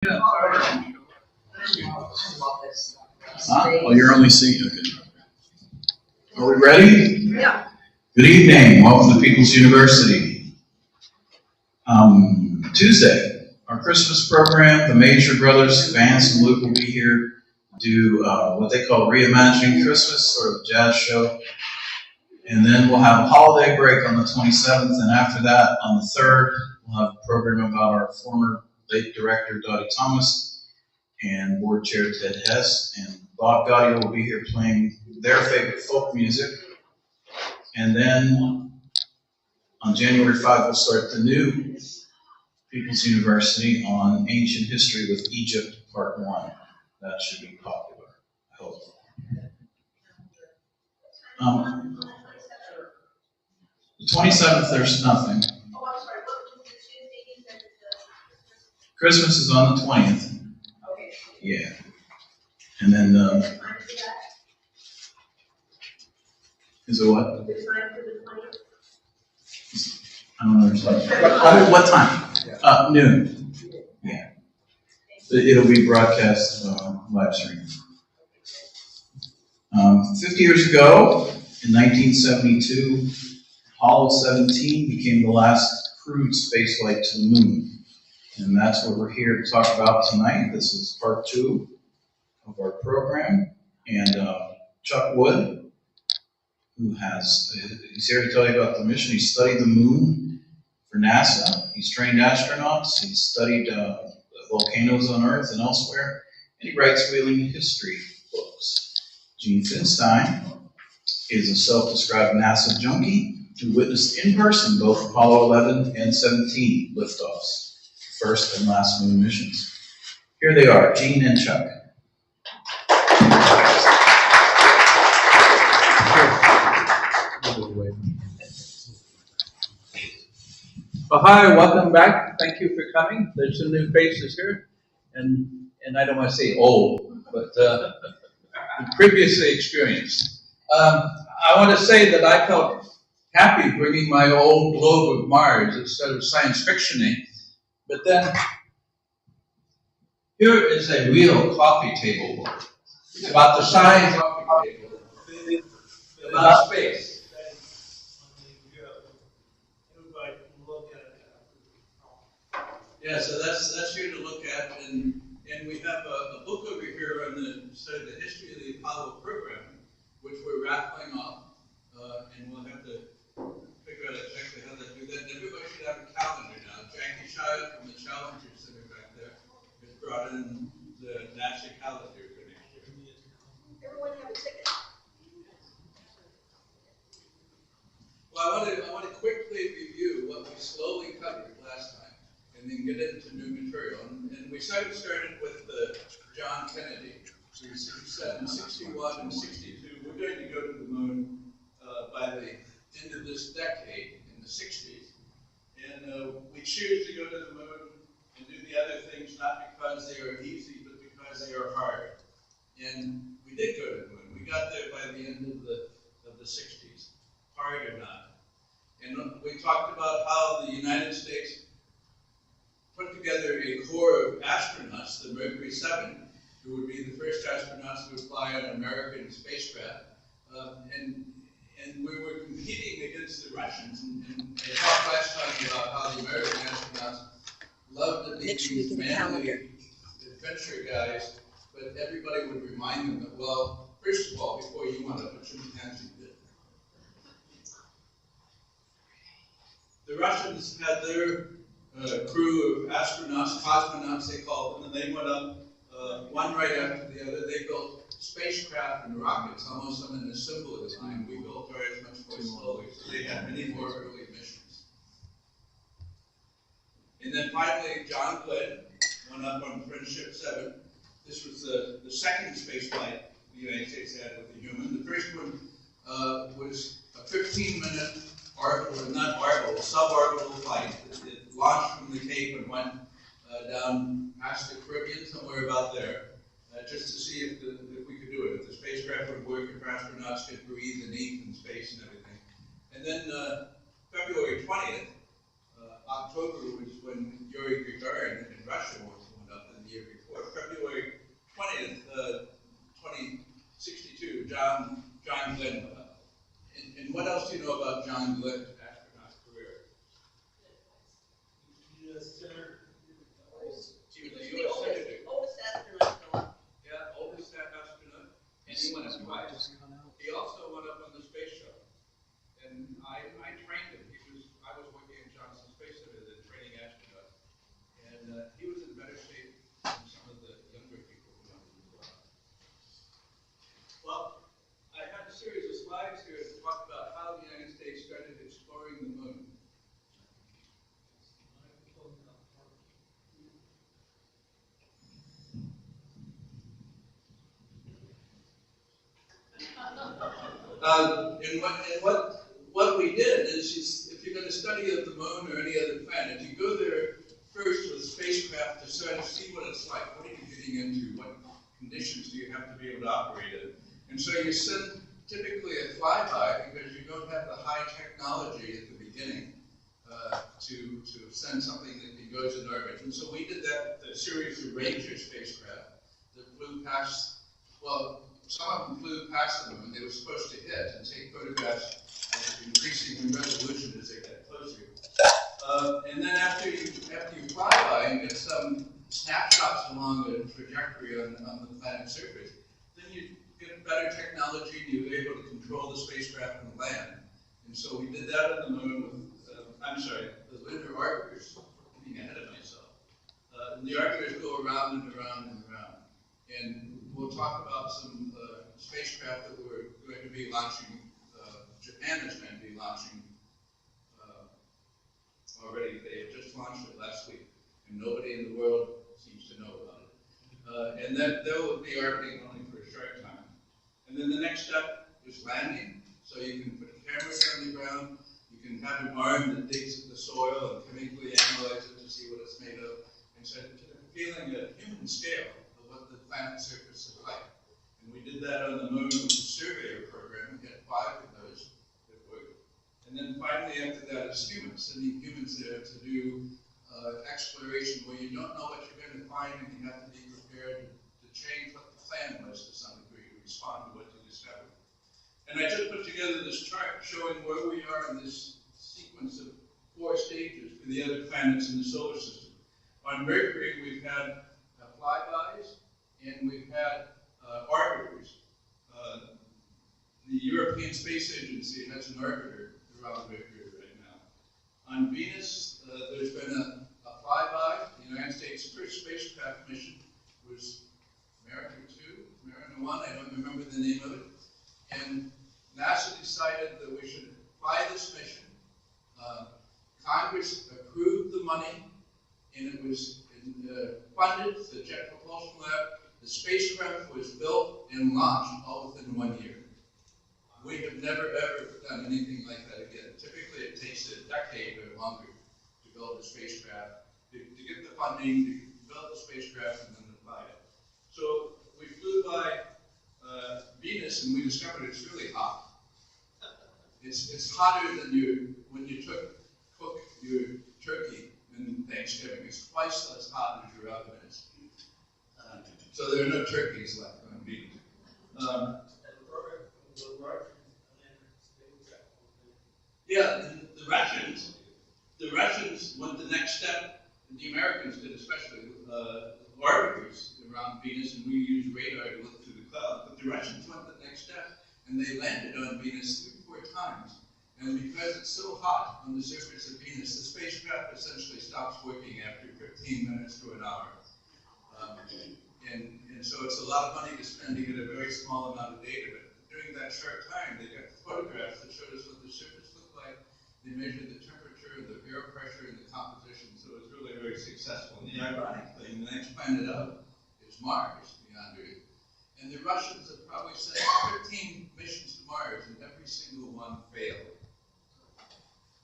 Oh, you're only seeing, okay. Are we ready? Yeah. Good evening. Welcome to People's University. Tuesday, our Christmas program, the Major Brothers, Vance and Luke will be here, do what they call Reimagining Christmas, sort of a jazz show. And then we'll have a holiday break on the 27th, and after that, on the 3rd, we'll have a program about our former late director, Dottie Thomas, and board chair, Ted Hess, and Bob Gaudio will be here playing their favorite folk music. And then on January 5th, we'll start the new People's University on Ancient History with Egypt, Part 1. That should be popular, I hope. The 27th, there's nothing. Christmas is on the 20th. Yeah. And then, is it what? I don't understand. What time? Noon. Yeah. It'll be broadcast live stream. 50 years ago, in 1972, Apollo 17 became the last crewed spaceflight to the moon. And that's what we're here to talk about tonight. This is part 2 of our program. And Chuck Wood, he's here to tell you about the mission. He studied the moon for NASA. He's trained astronauts. He's studied volcanoes on Earth and elsewhere. And he writes whaling history books. Gene Finstein is a self-described NASA junkie who witnessed in person both Apollo 11 and 17 liftoffs, first and last moon missions. Here they are, Gene and Chuck. Well, hi, welcome back. Thank you for coming. There's some new faces here, and I don't want to say old, but previously experienced. I want to say that I felt happy bringing my old globe of Mars instead of science fictioning, but then here is a real coffee table book. It's about the size of a coffee table, about space. Yeah, so that's here to look at, and we have a book over here on the history of the Apollo program, which we're rattling off, and we'll have to figure out exactly how to do that. And everybody should have a calendar now. Jackie Shire from the Challenger Center back there has brought in the NASA calendar for next year. Everyone have a ticket. Well, I want to quickly review what we slowly covered last time, and then get into new material. And we started with John Kennedy, who said in 61 and 62, we're going to go to the moon by the end of this decade, in the 60s. And we choose to go to the moon and do the other things not because they are easy, but because they are hard. And we did go to the moon. We got there by the end of the 60s, hard or not. And we talked about how the United States put together a corps of astronauts, the Mercury 7, who would be the first astronauts who would fly on an American spacecraft. And we were competing against the Russians. And I talked last time about how the American astronauts loved to be these manly adventure guys, but everybody would remind them that, well, first of all, before you went up, put your hands in it. The Russians had their crew of astronauts, cosmonauts they called them, and they went up one right after the other. They built spacecraft and rockets, almost on an assembly line. We built ours much more slowly, so they had many more early missions. And then finally, John Glenn went up on Friendship 7. This was the second space flight the United States had with a human. The first one was a 15-minute suborbital flight. It launched from the Cape and went down past the Caribbean, somewhere about there, just to see if we could do it, if the spacecraft would work, if astronauts could breathe and eat in space and everything. And then February 20th, October was when Yuri Gagarin in Russia went up in the year John Glenn astronaut career. U.S. Senator. He was He a was U.S. the Senator. oldest astronaut still. Yeah, oldest astronaut. And he went up twice. He also went up on the space shuttle. And I trained him. I was working at Johnson Space Center, the training astronaut. And he was in better shape than some of the younger people who went as well. Well, I have a series of slides here to talk about how the United States started exploring the moon. And what we did is, if you're going to study of the moon or any other planet, you go there first with spacecraft to sort of see what it's like. What are you getting into? What conditions do you have to be able to operate in? And so you send typically a flyby because you don't have the high technology at the beginning to send something that goes in orbit. And so we did that with a series of Ranger spacecraft that flew past, well, some of them flew past the moon. They were supposed to hit and take photographs increasing in resolution as they get closer. And then after you fly by and get some snapshots along the trajectory on the planet's surface, then you get better technology and you're able to control the spacecraft and land. And so we did that on the moon with, the lunar orbiters. I'm getting ahead of myself. The orbiters go around and around and around. And we'll talk about some spacecraft that we're going to be launching. Japan is going to be launching already. They have just launched it last week, and nobody in the world seems to know about it. And then they'll be orbiting only for a short time. And then the next step is landing. So you can put cameras on the ground. You can have an arm that digs at the soil and chemically analyze it to see what it's made of, and so feeling a human scale of what the planet's surface is like. And we did that on the moon with the surveyor program. We had 5 of those that worked. And then finally after that is humans, sending humans there to do exploration where you don't know what you're going to find and you have to be prepared to change what the plan was to some degree to respond to what you discovered. And I just put together this chart showing where we are in this sequence of 4 stages for the other planets in the solar system. On Mercury, we've had flybys and we've had orbiters. The European Space Agency has an orbiter around Mercury right now. On Venus, there's been a flyby. The United States' first spacecraft mission was Mariner 2, Mariner 1, I don't remember the name of it. And NASA decided that we should fly this mission. Congress approved the money, and it was funded, the Jet Propulsion Lab. The spacecraft was built and launched all within 1 year. We have never, ever done anything like that again. Typically, it takes a decade or longer to build a spacecraft, to get the funding, to build the spacecraft, and then to fly it. So we flew by Venus, and we discovered it's really hot. It's hotter than when you cook your turkey in Thanksgiving. It's twice as hot as your oven is. So there are no turkeys left on Venus. Yeah, the Russians went the next step, and the Americans did especially, orbiters around Venus, and we used radar to look through the cloud. But the Russians went the next step, and they landed on Venus 3 or 4 times. And because it's so hot on the surface of Venus, the spacecraft essentially stops working after 15 minutes to an hour. And so it's a lot of money to spend to get a very small amount of data. But during that short time, they got photographs that showed us what the surface looked like. They measured the temperature, the air pressure, and the composition. So it was really very successful. And the ironic thing, the next planet up is Mars, beyond Earth. And the Russians have probably sent 15 missions to Mars, and every single one failed.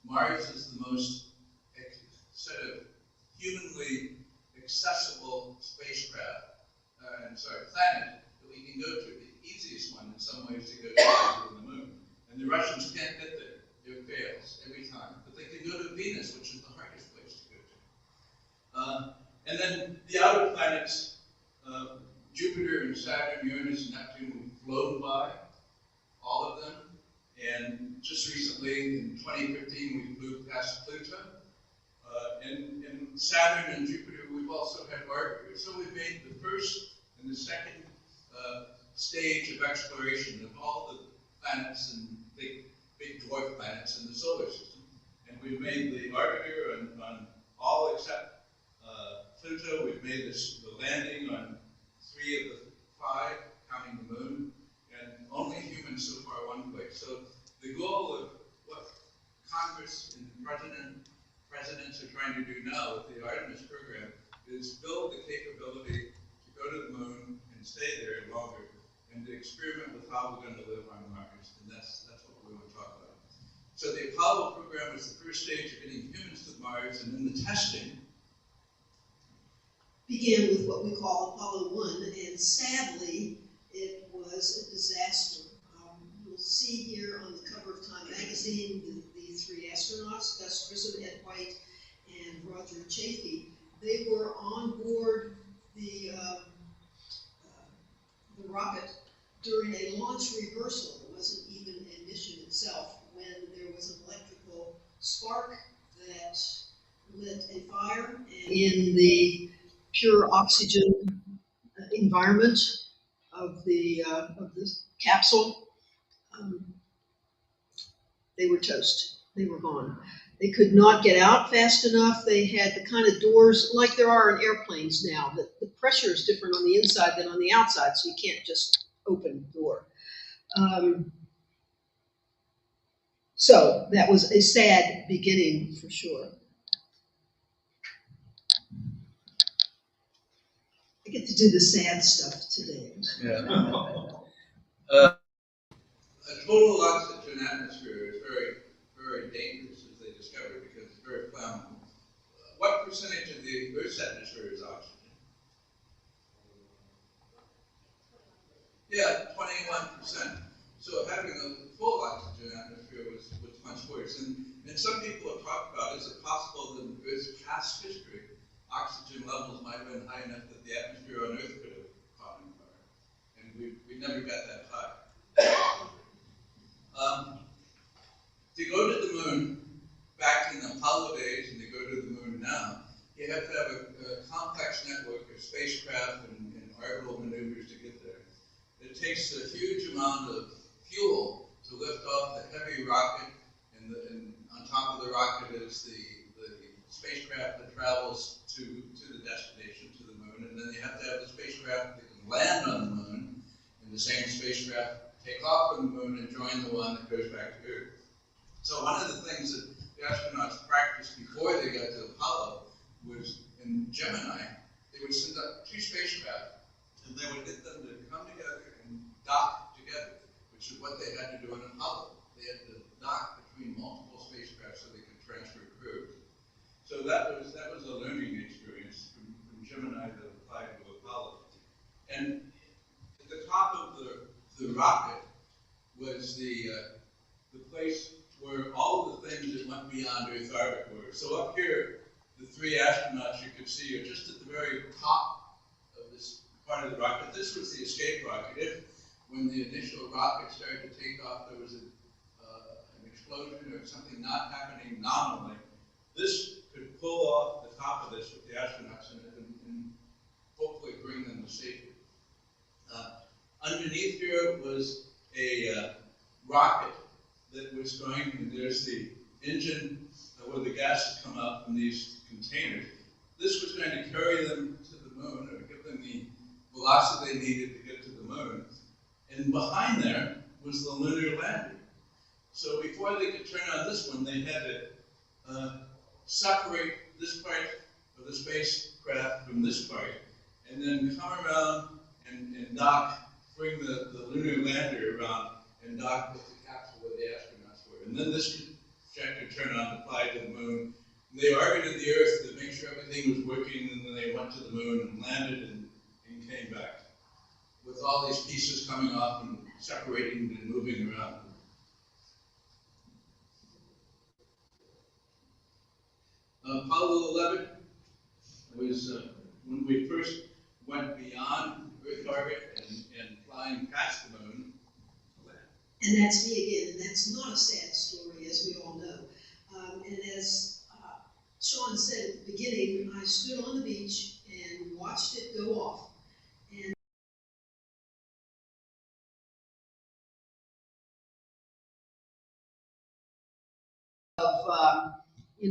Mars is the most sort of humanly accessible spacecraft, planet that we can go to. The easiest one in some ways to go to is the moon. And the Russians can't get there. It fails every time. But they can go to Venus, which is the hardest place to go to. And then the outer planets, Jupiter and Saturn, Uranus and Neptune, we've flown by, all of them. And just recently, in 2015, we flew past Pluto. And Saturn and Jupiter, we've also had orbiters. So we've made the first and the second stage of exploration of all the planets and big dwarf planets in the solar system. And we've made the orbiter on all except Pluto. We've made the landing on 3 of the 5, counting the moon, and only humans so far one place. So the goal of what Congress and presidents are trying to do now with the Artemis program is build the capability to go to the moon and stay there longer, and to experiment with how we're going to live on Mars. And that's what we want to talk about. So the Apollo program was the first stage of getting humans to Mars, and then the testing began with what we call Apollo 1, and sadly, it was a disaster. You'll see here on the cover of Time magazine the 3 astronauts, Gus Grissom, Ed White, and Roger Chaffee. They were on board the rocket during a launch rehearsal. It wasn't even a mission itself, when there was an electrical spark that lit a fire, and in the pure oxygen environment of the capsule, they were toast. They were gone. They could not get out fast enough. They had the kind of doors like there are in airplanes now. The pressure is different on the inside than on the outside, so you can't just open the door. So that was a sad beginning for sure. I get to do the sad stuff today. Yeah. a total oxygen atmosphere is very, very dangerous, as they discovered, because it's very flammable. What percentage of the Earth's atmosphere is oxygen? Yeah, 21%. So having a full oxygen atmosphere was much worse. And some people have talked about, is it possible that in Earth's past history, oxygen levels might have been high enough that the atmosphere on Earth could have caught on fire? And we never got that high. To go to the moon, back in the Apollo days, and to go to the moon now, you have to have a complex network of spacecraft and orbital maneuvers to get there. It takes a huge amount of fuel to lift off the heavy rocket, and on top of the rocket is the spacecraft that travels to the destination, to the moon, and then you have to have the spacecraft that can land on the moon, and the same spacecraft take off from the moon and join the one that goes back to Earth. So one of the things that the astronauts practiced before they got to Apollo was in Gemini, they would send up 2 spacecraft, and they would get them to come together and dock together, which is what they had to do in Apollo. They had to dock between multiple spacecraft so they could transfer crews. So that was a learning experience from Gemini that applied to Apollo. And at the top of the rocket was the place where all the things that went beyond Earth orbit were. So up here, the 3 astronauts you could see are just at the very top of this part of the rocket. This was the escape rocket. When the initial rocket started to take off, there was an explosion or something not happening nominally, this could pull off the top of this with the astronauts and hopefully bring them to safety. Underneath here was a rocket that was going, and there's the engine where the gases come out from these containers. This was going to carry them to the moon, or give them the velocity they needed to get to the moon. And behind there was the lunar lander. So before they could turn on this one, they had to separate this part of the spacecraft from this part, and then come around and dock, bring the lunar lander around and dock with the capsule where the astronauts were. And then this projector turned on to fly to the moon. They orbited the Earth to make sure everything was working, and then they went to the moon and landed and came back, with all these pieces coming off and separating and moving around. Apollo 11 was when we first went beyond Earth orbit and flying past the moon. And that's me again, and that's not a sad story, as we all know. And as Sean said at the beginning, I stood on the beach and watched it go off. And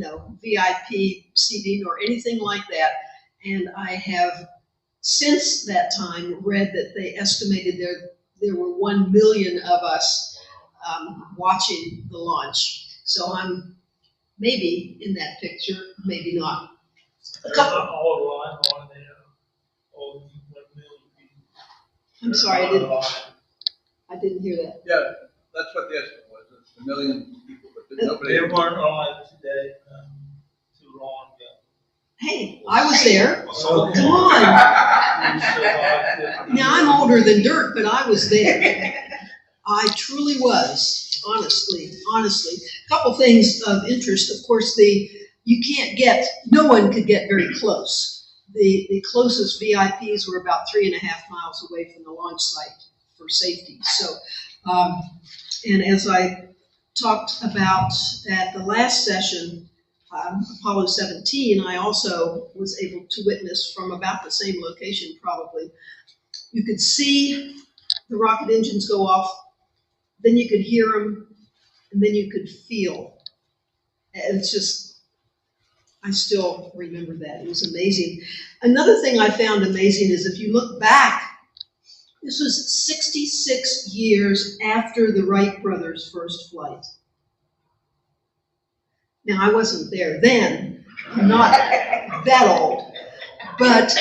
of VIP seating or anything like that. And I have since that time read that they estimated there were 1 million of us watching the launch. So I'm maybe in that picture, maybe not. A couple. All alive on there. All 1 million people. I'm sorry, I didn't hear that. Yeah, that's what the estimate was, it's 1 million people, but nobody. They weren't alive today, too long ago. Hey, I was there. So Come on. on. Now, I'm older than dirt, but I was there. I truly was, honestly. A couple things of interest. Of course, no one could get very close. The closest VIPs were about 3.5 miles away from the launch site for safety. So, and as I talked about at the last session, Apollo 17, I also was able to witness from about the same location probably. You could see the rocket engines go off, then you could hear them, and then you could feel. And it's just, I still remember that. It was amazing. Another thing I found amazing is if you look back, this was 66 years after the Wright brothers' first flight. Now, I wasn't there then, I'm not that old, but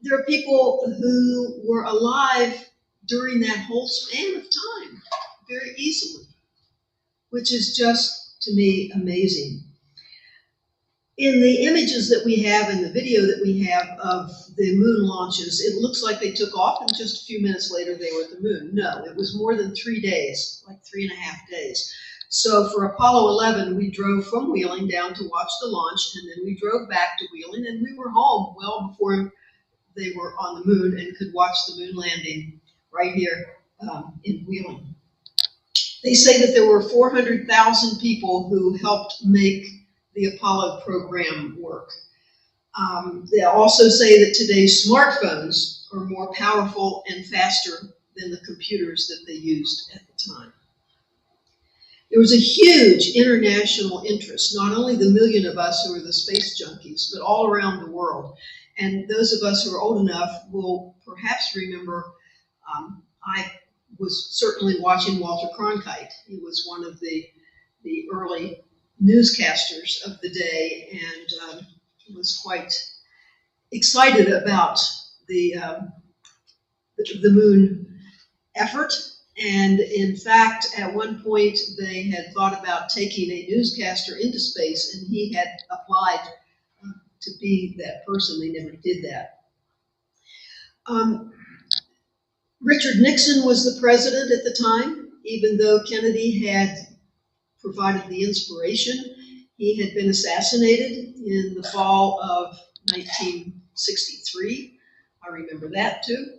there are people who were alive during that whole span of time, very easily, which is just, to me, amazing. In the images that we have, in the video that we have of the moon launches, it looks like they took off and just a few minutes later they were at the moon. No, it was more than 3 days, like 3.5 days. So for Apollo 11, we drove from Wheeling down to watch the launch, and then we drove back to Wheeling, and we were home well before they were on the moon and could watch the moon landing right here in Wheeling. They say that there were 400,000 people who helped make the Apollo program work. They also say that today's smartphones are more powerful and faster than the computers that they used at the time. There was a huge international interest, not only the million of us who are the space junkies, but all around the world. And those of us who are old enough will perhaps remember, I was certainly watching Walter Cronkite. He was one of the early newscasters of the day, and was quite excited about the moon effort. And in fact, at one point, they had thought about taking a newscaster into space, and he had applied to be that person. They never did that. Richard Nixon was the president at the time, even though Kennedy had provided the inspiration. He had been assassinated in the fall of 1963. I remember that too.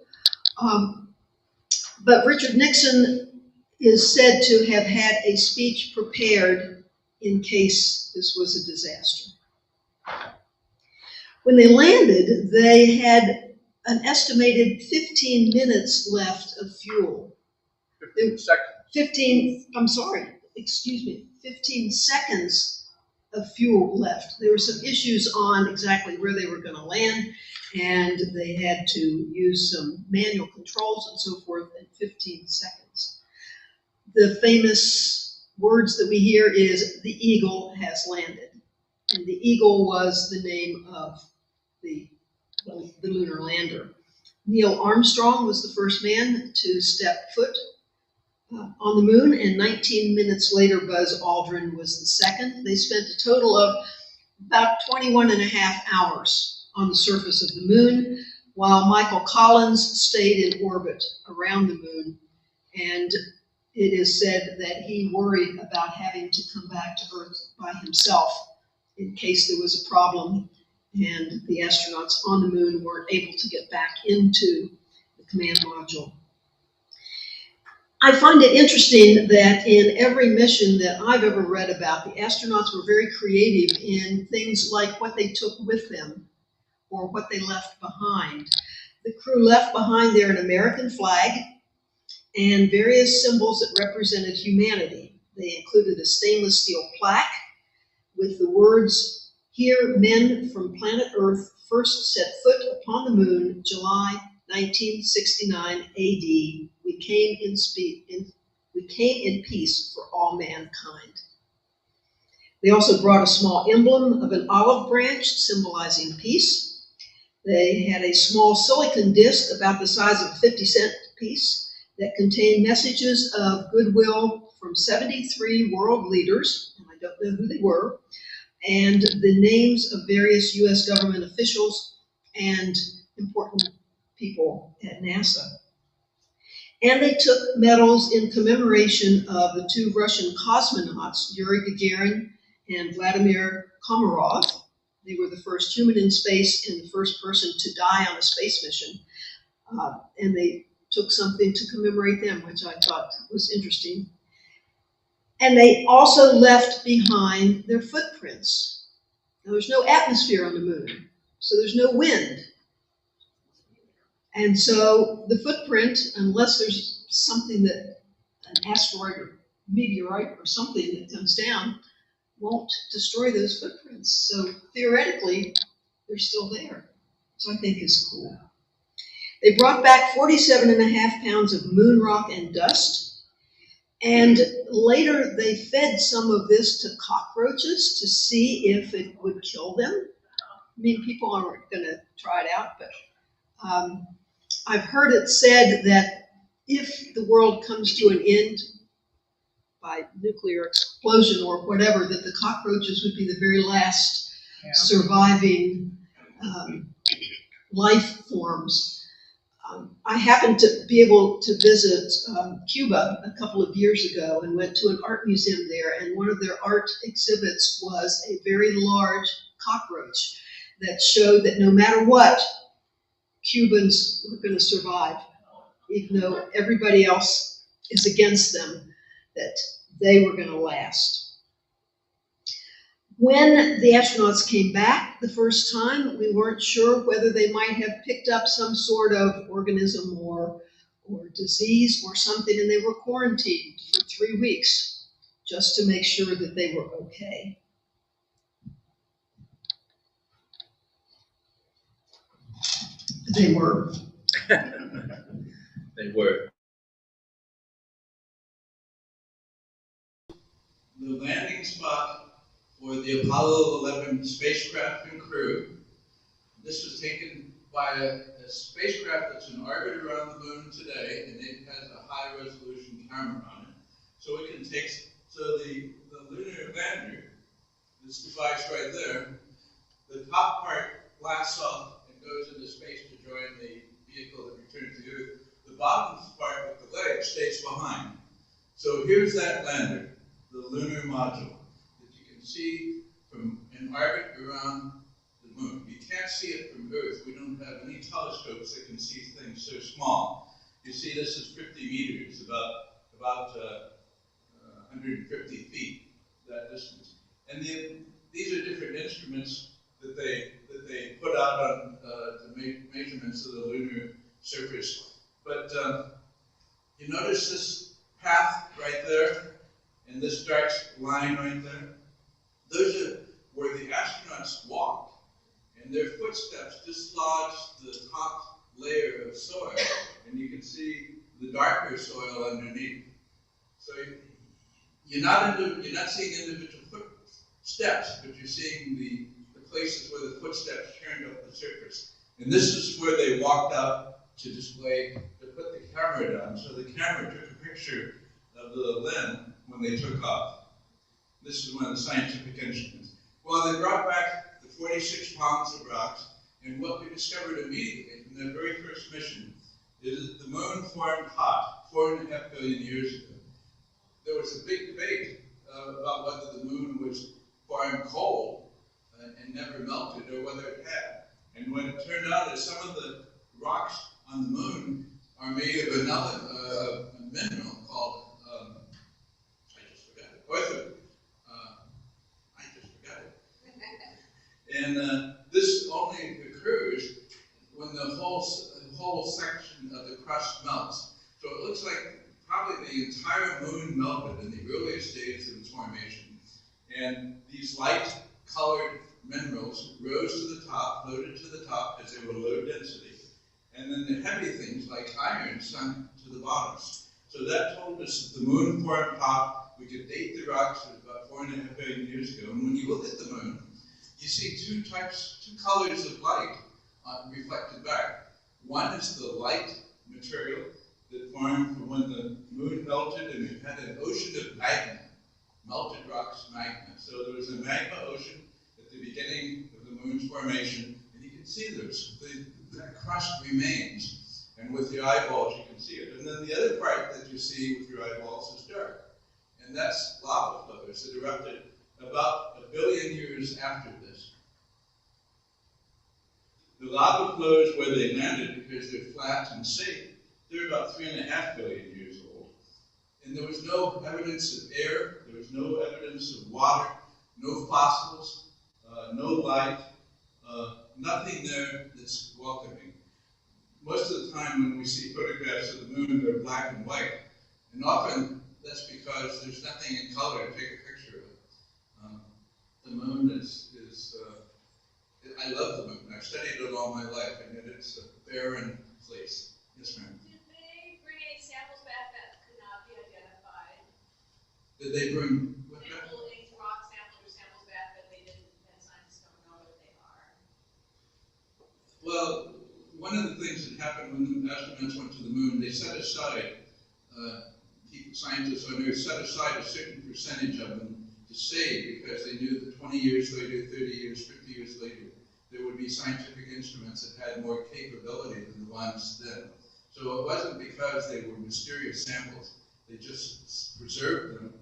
But Richard Nixon is said to have had a speech prepared in case this was a disaster. When they landed, they had an estimated 15 minutes left of fuel. 15 seconds. 15 seconds of fuel left. There were some issues on exactly where they were going to land, and they had to use some manual controls and so forth in 15 seconds. The famous words that we hear is, "The Eagle has landed." And the Eagle was the name of the lunar lander. Neil Armstrong was the first man to step foot on the moon, and 19 minutes later, Buzz Aldrin was the second. They spent a total of about 21.5 hours on the surface of the moon, while Michael Collins stayed in orbit around the moon. And it is said that he worried about having to come back to Earth by himself in case there was a problem and the astronauts on the moon weren't able to get back into the command module. I find it interesting that in every mission that I've ever read about, the astronauts were very creative in things like what they took with them or what they left behind. The crew left behind there an American flag and various symbols that represented humanity. They included a stainless steel plaque with the words, "Here men from planet Earth first set foot upon the moon, July 1969 AD. We came in peace for all mankind." They also brought a small emblem of an olive branch symbolizing peace. They had a small silicon disc about the size of a 50-cent piece that contained messages of goodwill from 73 world leaders, and I don't know who they were, and the names of various US government officials and important people at NASA. And they took medals in commemoration of the two Russian cosmonauts, Yuri Gagarin and Vladimir Komarov. They were the first human in space and the first person to die on a space mission. And they took something to commemorate them, which I thought was interesting. And they also left behind their footprints. Now, there's no atmosphere on the moon, so there's no wind. And so the footprint, unless there's something that, an asteroid or meteorite or something that comes down, won't destroy those footprints. So theoretically, they're still there, which I think is cool. They brought back 47.5 pounds of moon rock and dust. And later they fed some of this to cockroaches to see if it would kill them. I mean, people aren't going to try it out, but I've heard it said that if the world comes to an end by nuclear explosion or whatever, that the cockroaches would be the very last surviving life forms. I happened to be able to visit Cuba a couple of years ago and went to an art museum there, and one of their art exhibits was a very large cockroach that showed that no matter what, Cubans were going to survive, even though everybody else is against them, that they were going to last. When the astronauts came back the first time, we weren't sure whether they might have picked up some sort of organism or disease or something, and they were quarantined for 3 weeks just to make sure that they were okay. They were. They were. The landing spot for the Apollo 11 spacecraft and crew. This was taken by a spacecraft that's in orbit around the moon today, and it has a high-resolution camera on it. So it can take, so the lunar lander, this device right there, the top part blasts off and goes into space to join the vehicle that returns to the Earth. The bottom part with the leg stays behind. So here's that lander, the lunar module, that you can see from an orbit around the moon. You can't see it from Earth. We don't have any telescopes that can see things so small. You see this is 50 meters, about 150 feet, that distance. And these are different instruments that they put out on to make measurements of the lunar surface. But you notice this path right there, and this dark line right there? Those are where the astronauts walked, and their footsteps dislodged the top layer of soil, and you can see the darker soil underneath. So you're not seeing individual footsteps, but you're seeing the places where the footsteps turned up the surface. And this is where they walked out to display, to put the camera down. So the camera took a picture of the limb when they took off. This is one of the scientific instruments. Well, they brought back the 46 pounds of rocks, and what we discovered immediately from their very first mission is that the moon formed hot 4.5 billion years ago. There was a big debate about whether the moon was formed cold and never melted, or whether it had. And what it turned out is some of the rocks on the moon are made of a mineral called whole section of the crust melts. So it looks like probably the entire moon melted in the earliest days of its formation. And these light-colored minerals rose to the top, floated to the top because they were low density. And then the heavy things like iron sunk to the bottoms. So that told us that the moon formed top. We could date the rocks about 4.5 billion years ago. And when you look at the moon, you see two colors of light reflected back. One is the light material that formed from when the moon melted, and it had an ocean of magma, melted rocks, magma. So there was a magma ocean at the beginning of the moon's formation, and you can see that crust remains. And with your eyeballs, you can see it. And then the other part that you see with your eyeballs is dark. And that's lava flows that erupted about 1 billion years after this. The lava flows where they landed, because they're flat and safe, they're about 3.5 billion years old. And there was no evidence of air, there was no evidence of water, no fossils, no light, nothing there that's welcoming. Most of the time when we see photographs of the moon, they're black and white. And often that's because there's nothing in color to take a picture of. The moon I love the moon. I've studied it all my life, and yet it's a barren place. Yes, ma'am. Did they bring any samples back that could not be identified? Did they bring what back? Any rock samples or samples back that scientists don't know what they are? Well, one of the things that happened when the astronauts went to the moon, they set aside, scientists on Earth set aside a certain percentage of them to save, because they knew that 20 years later, 30 years, 50 years later, there would be scientific instruments that had more capability than the ones then. So it wasn't because they were mysterious samples. They just preserved them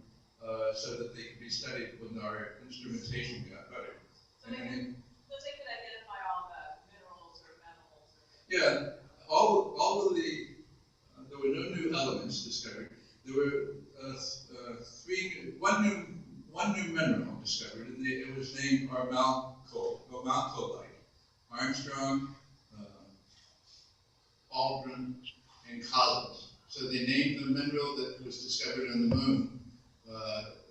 so that they could be studied when our instrumentation got better. So they could identify all the minerals or metals? Yeah, all of the, there were no new elements discovered. There were one new mineral discovered, and it was named Malcolite. Armstrong, Aldrin, and Collins. So they named the mineral that was discovered on the moon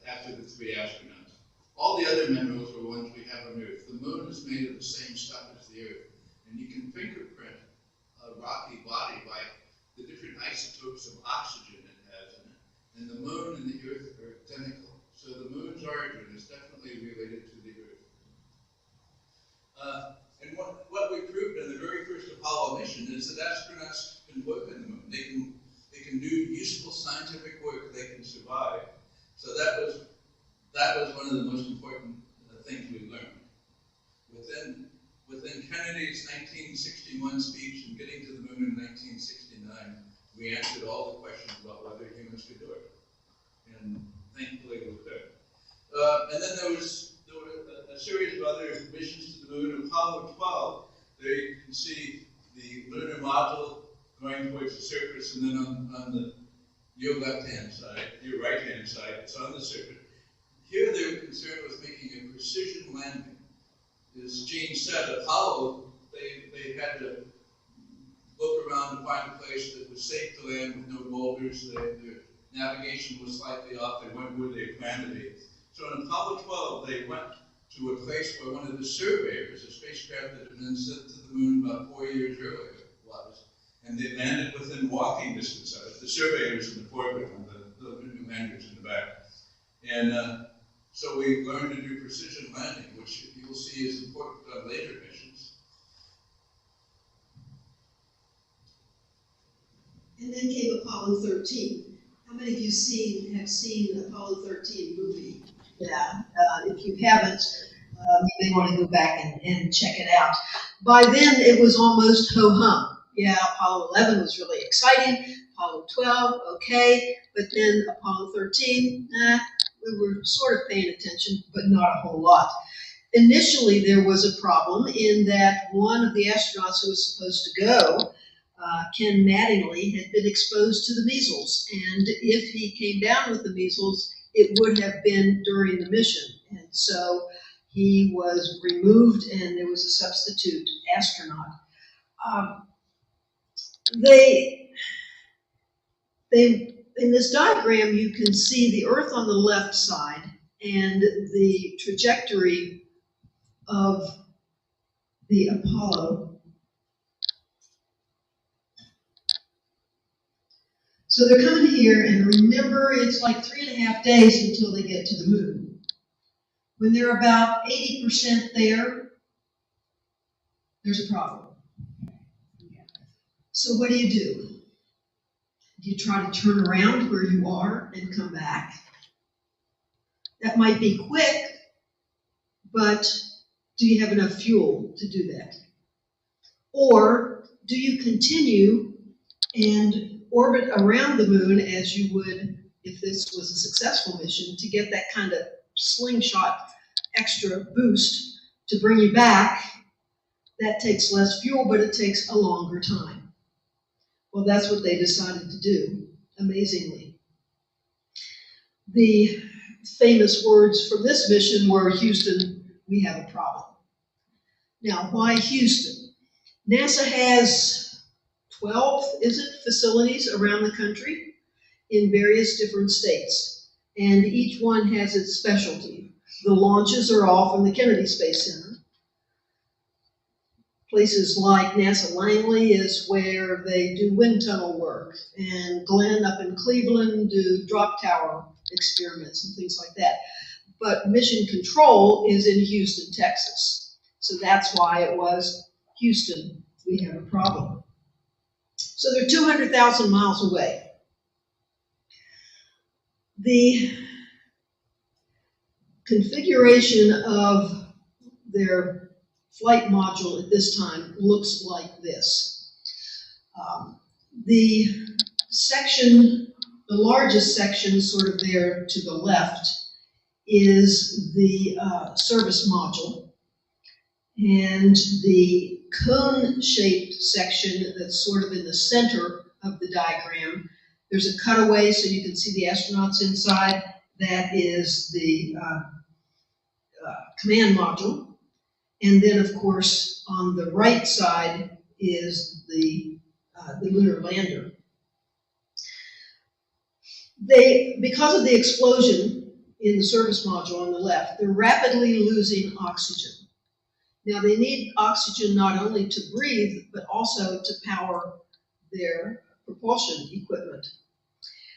after the 3 astronauts. All the other minerals were ones we have on Earth. The moon is made of the same stuff as the Earth, and you can fingerprint a rocky body by the different isotopes of oxygen it has in it. And the moon and the Earth are identical. So the moon's origin is definitely related to the Earth. And what we proved in the very first Apollo mission is that astronauts can work on the moon. They can do useful scientific work. They can survive. So that was one of the most important things we learned. Within Kennedy's 1961 speech and getting to the moon in 1969, we answered all the questions about whether humans could do it. And thankfully we could. And then there were a series of other missions to the moon. Apollo 12, there you can see the lunar module going towards the surface, and then on your left-hand side, your right-hand side, it's on the surface. Here they were concerned with making a precision landing. As Gene said, Apollo, they had to look around to find a place that was safe to land with no boulders. Their navigation was slightly off. They went where they planned to be. So in Apollo 12, they went to a place where one of the surveyors, a spacecraft that had been sent to the moon about 4 years earlier, was. And they landed within walking distance of it. The surveyors in the foreground, the lunar landers in the back. And so we learned to do precision landing, which you'll see is important on later missions. And then came Apollo 13. How many of you have seen the Apollo 13 movie? Yeah, if you haven't, you may want to go back and check it out. By then, it was almost ho-hum. Yeah, Apollo 11 was really exciting. Apollo 12, okay. But then Apollo 13, we were sort of paying attention, but not a whole lot. Initially, there was a problem in that one of the astronauts who was supposed to go, Ken Mattingly, had been exposed to the measles. And if he came down with the measles, it would have been during the mission. And so he was removed, and there was a substitute astronaut. They, in this diagram, you can see the Earth on the left side and the trajectory of the Apollo. So they're coming here, and remember, it's like 3.5 days until they get to the moon. When they're about 80% there, there's a problem. So what do? Do you try to turn around where you are and come back? That might be quick, but do you have enough fuel to do that? Or do you continue and orbit around the moon as you would if this was a successful mission to get that kind of slingshot extra boost to bring you back? That takes less fuel, but it takes a longer time. Well, that's what they decided to do, amazingly. The famous words from this mission were, Houston, we have a problem. Now, why Houston? NASA has 12, facilities around the country in various different states, and each one has its specialty. The launches are all from the Kennedy Space Center. Places like NASA Langley is where they do wind tunnel work, and Glenn up in Cleveland do drop tower experiments and things like that. But mission control is in Houston, Texas. So that's why it was Houston, we have a problem. So they're 200,000 miles away. The configuration of their flight module at this time looks like this. The section, the largest section sort of there to the left is the service module, and the cone-shaped section that's sort of in the center of the diagram, there's a cutaway so you can see the astronauts inside. That is the command module. And then, of course, on the right side is the lunar lander. Because of the explosion in the service module on the left, they're rapidly losing oxygen. Now, they need oxygen not only to breathe, but also to power their propulsion equipment.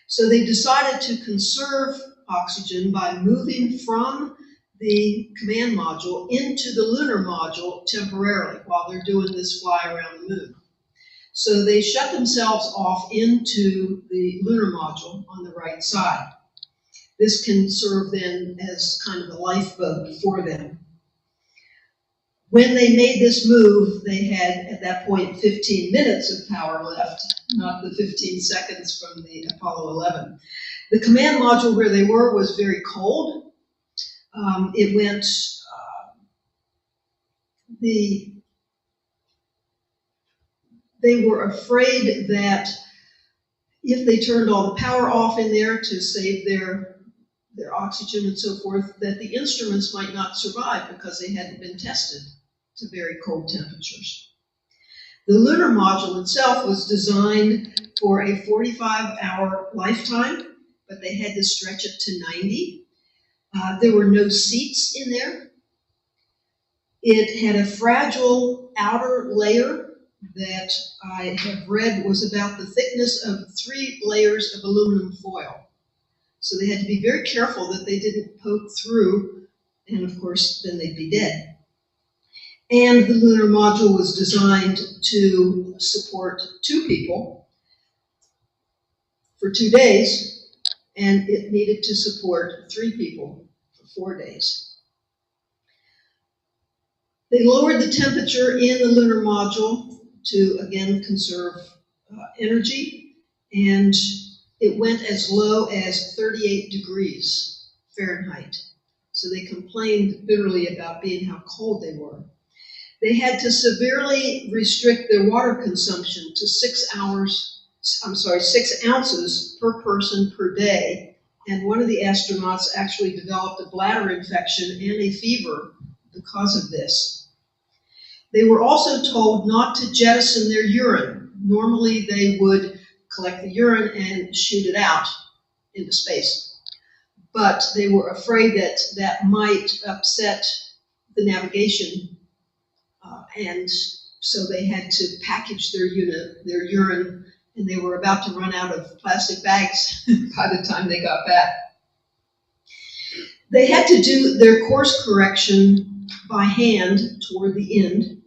So they decided to conserve oxygen by moving from the command module into the lunar module temporarily while they're doing this fly around the moon. So they shut themselves off into the lunar module on the right side. This can serve then as kind of a lifeboat for them. When they made this move, they had at that point 15 minutes of power left, not the 15 seconds from the Apollo 11. The command module where they were was very cold. It went, they were afraid that if they turned all the power off in there to save their oxygen and so forth, that the instruments might not survive because they hadn't been tested to very cold temperatures. The lunar module itself was designed for a 45-hour lifetime, but they had to stretch it to 90. There were no seats in there. It had a fragile outer layer that I have read was about the thickness of 3 layers of aluminum foil. So they had to be very careful that they didn't poke through, and of course, then they'd be dead. And the lunar module was designed to support 2 people for 2 days, and it needed to support 3 people for 4 days. They lowered the temperature in the lunar module to, again, conserve energy, and it went as low as 38 degrees Fahrenheit. So they complained bitterly about how cold they were. They had to severely restrict their water consumption to 6 ounces per person per day. And one of the astronauts actually developed a bladder infection and a fever because of this. They were also told not to jettison their urine Normally, they would collect the urine and shoot it out into space. But they were afraid that that might upset the navigation, and so they had to package their urine, and they were about to run out of plastic bags by the time they got back. They had to do their course correction by hand toward the end.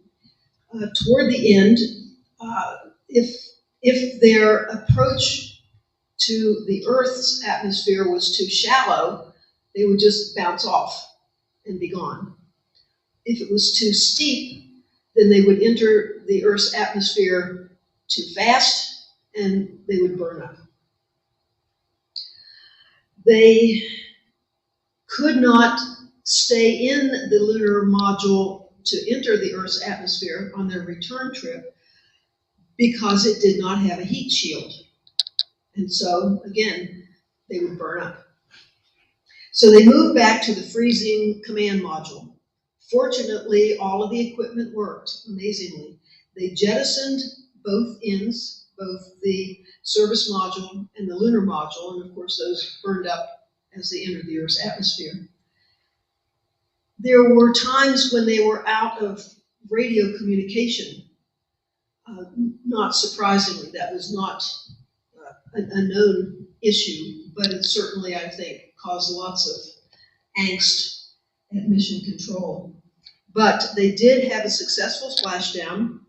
If their approach to the Earth's atmosphere was too shallow, they would just bounce off and be gone. If it was too steep, then they would enter the Earth's atmosphere too fast and they would burn up. They could not stay in the lunar module to enter the Earth's atmosphere on their return trip because it did not have a heat shield. And so, again, they would burn up. So they moved back to the freezing command module. Fortunately, all of the equipment worked amazingly. They jettisoned both ends, both the service module and the lunar module, and of course those burned up as they entered the Earth's atmosphere. There were times when they were out of radio communication. Not surprisingly, that was not a known issue, but it certainly, I think, caused lots of angst at mission control. But they did have a successful splashdown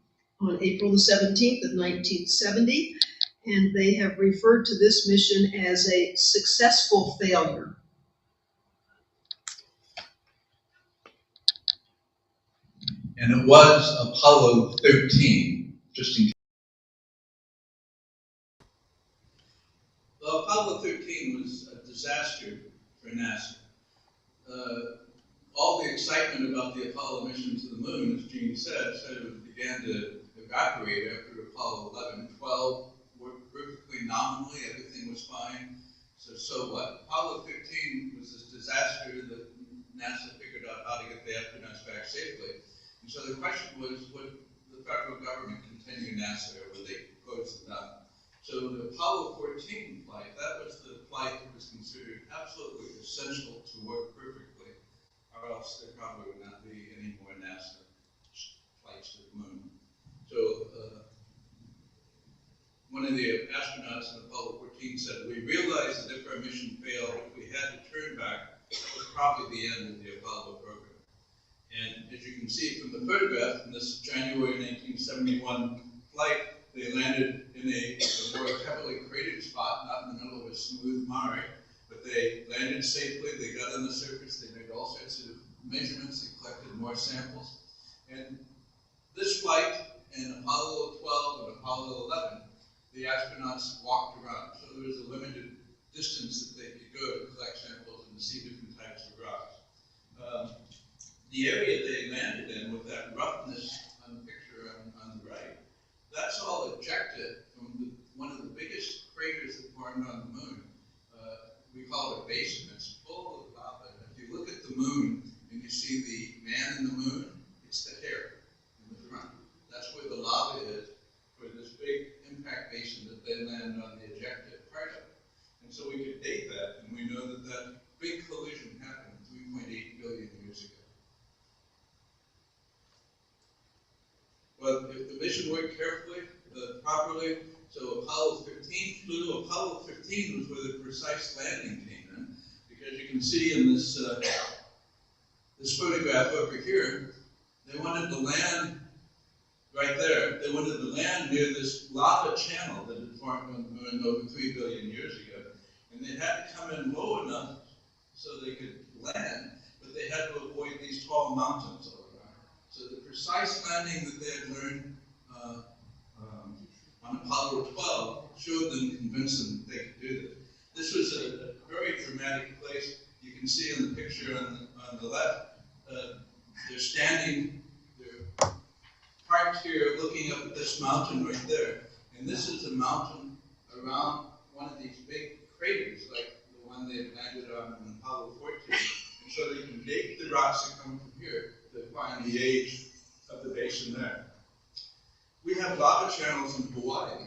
on April the 17th of 1970, and they have referred to this mission as a successful failure. And it was Apollo 13, just in case. Well, Apollo 13 was a disaster for NASA. All the excitement about the Apollo mission to the moon, as Gene said it began to evaporate after Apollo 11. 12 worked perfectly nominally, everything was fine. So what? Apollo 15 was this disaster that NASA figured out how to get the astronauts back safely. And so the question was, would the federal government continue NASA, or would they close it down? So the Apollo 14 flight, that was the flight that was considered absolutely essential to work perfectly, or else there probably would not be any more NASA flights to the moon. So one of the astronauts in Apollo 14 said, "We realized that if our mission failed, if we had to turn back, it was probably the end of the Apollo program." And as you can see from the photograph, in this January 1971 flight, they landed in a more heavily cratered spot, not in the middle of a smooth mare, but they landed safely, they got on the surface, they made all sorts of measurements, they collected more samples. And this flight and Apollo 12 and Apollo 11, the astronauts walked around. So there was a limited distance that they could go to collect samples and to see different types of rocks. The area they landed in with that roughness on the picture on the right, that's all ejected from one of the biggest craters that formed on the moon. We call it basin. It's full of lava. If you look at the moon and you see the man in the moon, it's the hair in the front. That's where the lava is for this big impact basin that they land on the ejected part of. And so we could date that, and we know that that big collision happened 3.8 billion years ago. Well, if the mission worked carefully, properly, so Apollo 13 flew to Apollo 15 was where the precise landing came in, because you can see in this this photograph over here, they wanted to land right there. They wanted to land near this lava channel that had formed on the moon over 3 billion years ago, and they had to come in low enough so they could land, but they had to avoid these tall mountains all around. So the precise landing that they had learned on Apollo 12 showed them, convinced them that they could do this. This was a very dramatic place. You can see in the picture on the left, they're standing, they're parked here looking up at this mountain right there. And this is a mountain around one of these big craters, like the one they landed on in Apollo 14. And so they can date the rocks that come from here to find the age of the basin there. We have lava channels in Hawaii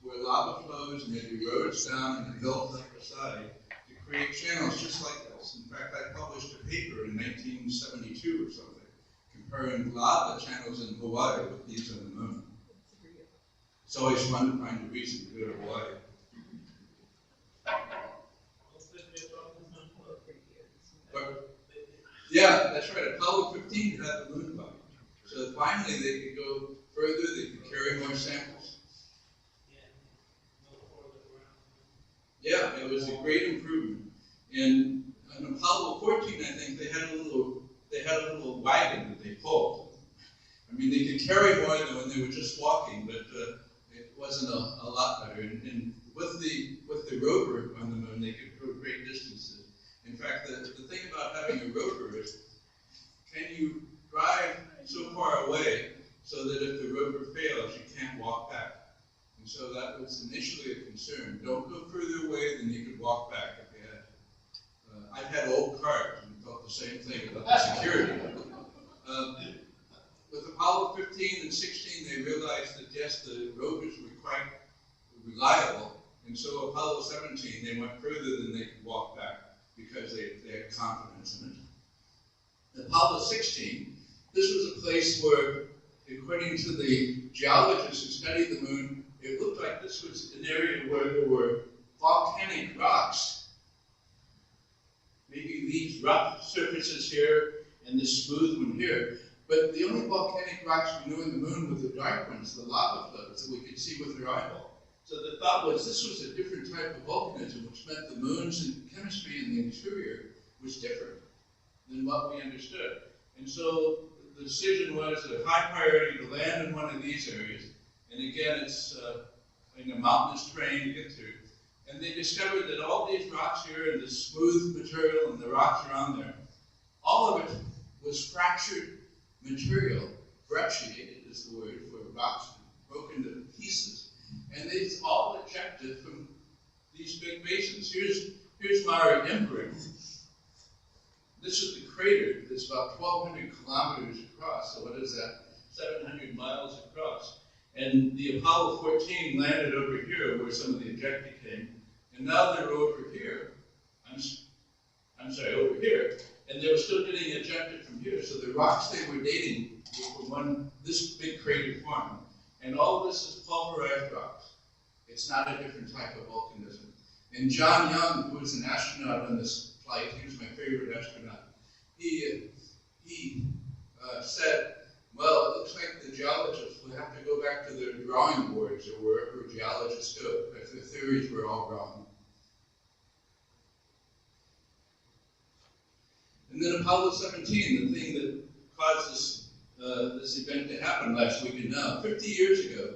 where lava flows and there be roads down and hills up the side to create channels just like this. In fact, I published a paper in 1972 or something comparing lava channels in Hawaii with these on the moon. It's always fun to find a reason to go to Hawaii. But, yeah, that's right. Apollo 15 had the moon body. So finally they could go further, they could carry more samples. Yeah, it was a great improvement. And on Apollo 14, I think they had a little wagon that they pulled. I mean, they could carry more than when they were just walking, but it wasn't a lot better. And with the rover on the moon, they could go great distances. In fact, the thing about having a rover is, can you drive so far away so that if the rover fails, you can't walk back? And so that was initially a concern. Don't go further away than you could walk back. If you had, I've had old cars and felt the same thing about the security. With Apollo 15 and 16, they realized that yes, the rovers were quite reliable, and so Apollo 17, they went further than they could walk back because they had confidence in it. Apollo 16, this was a place where, according to the geologists who studied the moon, it looked like this was an area where there were volcanic rocks. Maybe these rough surfaces here and this smooth one here. But the only volcanic rocks we knew in the moon were the dark ones, the lava flows that we could see with our eyeball. So the thought was this was a different type of volcanism, which meant the moon's chemistry in the interior was different than what we understood. And so the decision was a high priority to land in one of these areas. And again, it's in a mountainous terrain to get through. And they discovered that all these rocks here and the smooth material and the rocks around there, all of it was fractured material. Brecciated is the word for rocks broken to pieces. And it's all ejected from these big basins. Here's Mare Imbrium. This is the crater that's about 1,200 kilometers across. So what is that? 700 miles across. And the Apollo 14 landed over here where some of the ejecta came. And now they're over here. I'm sorry, over here. And they were still getting ejected from here. So the rocks they were dating were from this big crater form. And all this is pulverized rocks. It's not a different type of volcanism. And John Young, who was an astronaut on this flight, he was my favorite astronaut, he said, well, it looks like the geologists will have to go back to their drawing boards or wherever geologists go, because their theories were all wrong. And then Apollo 17, the thing that caused this event to happen last week and now, 50 years ago,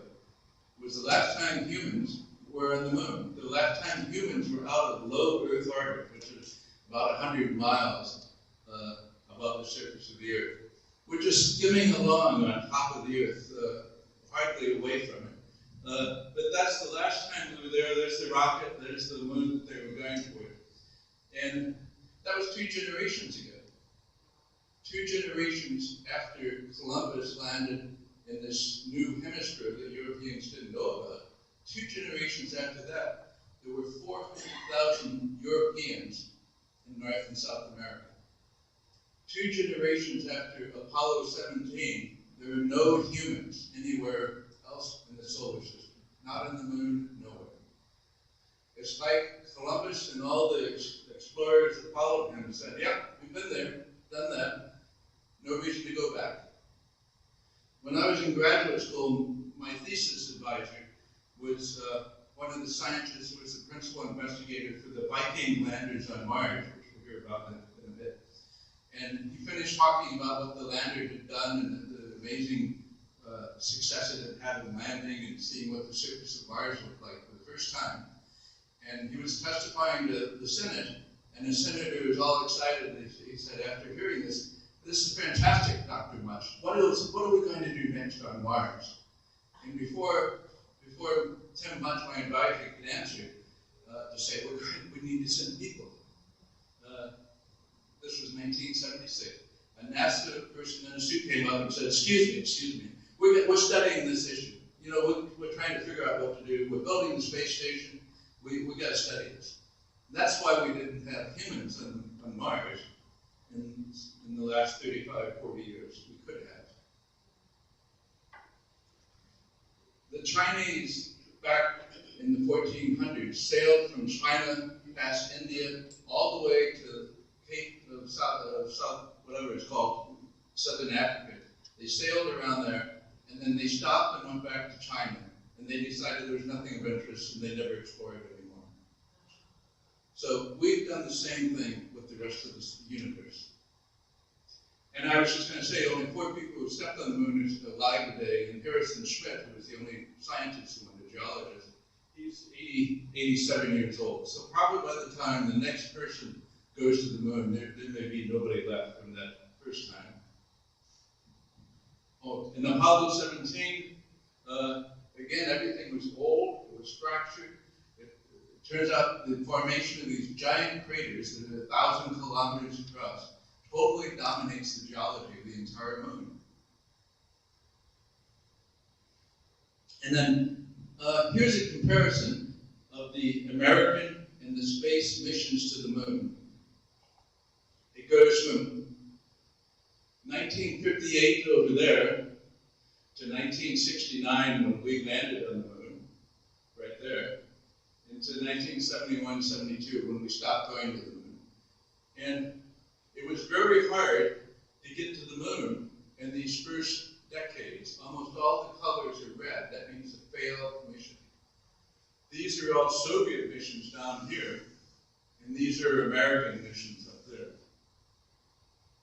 was the last time humans were on the moon. The last time humans were out of low Earth orbit, which is about 100 miles above the surface of the Earth. We're just skimming along on top of the Earth, hardly away from it. But that's the last time we were there. There's the rocket, there's the moon that they were going toward. And that was 2 generations ago. 2 generations after Columbus landed in this new hemisphere that Europeans didn't know about. 2 generations after that, there were 400,000 Europeans in North and South America. 2 generations after Apollo 17, there were no humans anywhere else in the solar system. Not on the moon, nowhere. It's like Columbus and all the explorers that followed him said, yeah, we've been there, done that. No reason to go back. When I was in graduate school, my thesis advisor was one of the scientists who was the principal investigator for the Viking landers on Mars, which we'll hear about in a bit. And he finished talking about what the lander had done and the amazing success it had had in landing and seeing what the surface of Mars looked like for the first time. And he was testifying to the Senate, and the senator was all excited. He said, after hearing this, "This is fantastic, Dr. Much. What are we going to do next on Mars?" And before Tim Much, my advisor, could answer, to say, well, we need to send people. This was 1976. A NASA person in a suit came up and said, excuse me, we're studying this issue. you know, we're trying to figure out what to do. We're building the space station. We got to study this. And that's why we didn't have humans on Mars in the last 35, 40 years. We could have. The Chinese, back in the 1400s, sailed from China past India all the way to Cape of South, whatever it's called, Southern Africa. They sailed around there, and then they stopped and went back to China. And they decided there was nothing of interest, and they never explored it anymore. So we've done the same thing with the rest of the universe. And I was just going to say, only 4 people who stepped on the moon are alive today, and Harrison Schmitt, who was the only scientist who went to geologist, he's 87 years old. So probably by the time the next person goes to the moon, there may be nobody left from that first time. Oh, in Apollo 17, again, everything was old, it was fractured. It turns out the formation of these giant craters that are 1,000 kilometers across totally dominates the geology of the entire moon. And then here's a comparison of the American and the space missions to the moon. It goes from 1958 over there to 1969 when we landed on the moon, right there, into 1971-72 when we stopped going to the moon. And it was very hard to get to the moon in these first decades. Almost all the colors are red. That means a failed mission. These are all Soviet missions down here, and these are American missions up there.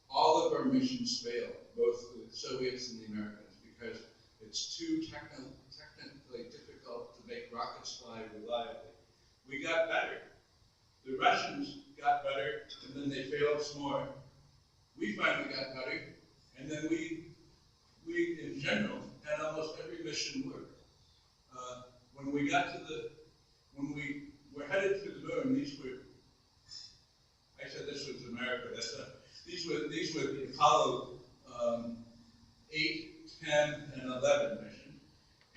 All of our missions failed, both the Soviets and the Americans, because it's too technically difficult to make rockets fly reliably. We got better. The Russians got better, and then they failed some more. We finally got better, and then we in general had almost every mission work. When we got to when we were headed to the moon, these were, I said this was America, these were the Apollo 8, 10, and 11 missions,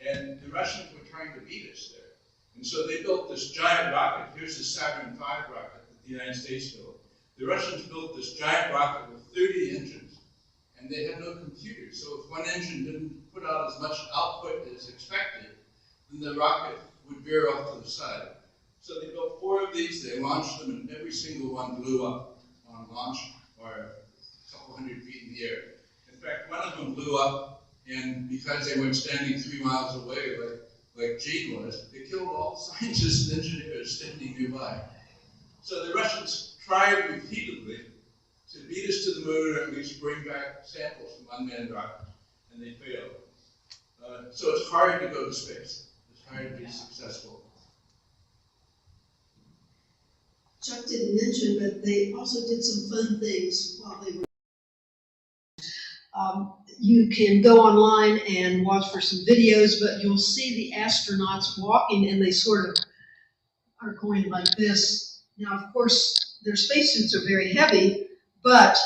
and the Russians were trying to beat us there. And so they built this giant rocket. Here's the Saturn V rocket that the United States built. The Russians built this giant rocket with 30 engines, and they had no computers. So if one engine didn't put out as much output as expected, then the rocket would veer off to the side. So they built 4 of these, they launched them, and every single one blew up on launch or a couple hundred feet in the air. In fact, one of them blew up, and because they weren't standing 3 miles away like Gene was, they killed all the scientists and engineers standing nearby. So the Russians tried repeatedly to beat us to the moon, or at least bring back samples from unmanned rockets, and they failed. So it's hard to go to space. It's hard to be successful. Chuck didn't mention, but they also did some fun things while they were. You can go online and watch for some videos, but you'll see the astronauts walking, and they sort of are going like this. Now, of course, their spacesuits are very heavy, but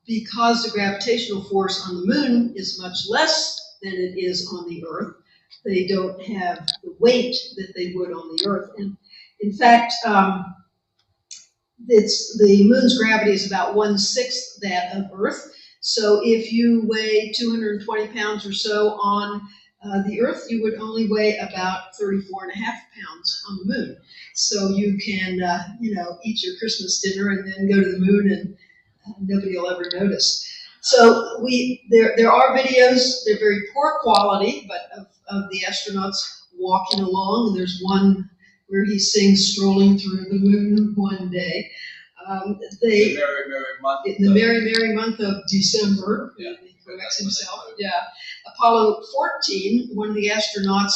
because the gravitational force on the moon is much less than it is on the Earth, they don't have the weight that they would on the Earth. And in fact, the moon's gravity is about 1/6 that of Earth. So if you weigh 220 pounds or so on the Earth, you would only weigh about 34.5 pounds on the moon. So you can, eat your Christmas dinner and then go to the moon, and nobody will ever notice. So there are videos. They're very poor quality, but of the astronauts walking along. And there's one where he sings "Strolling Through the Moon One Day." The Merry, Merry Month. In the Merry, Merry month of December, Yeah. he corrects himself. Yeah. Apollo 14, one of the astronauts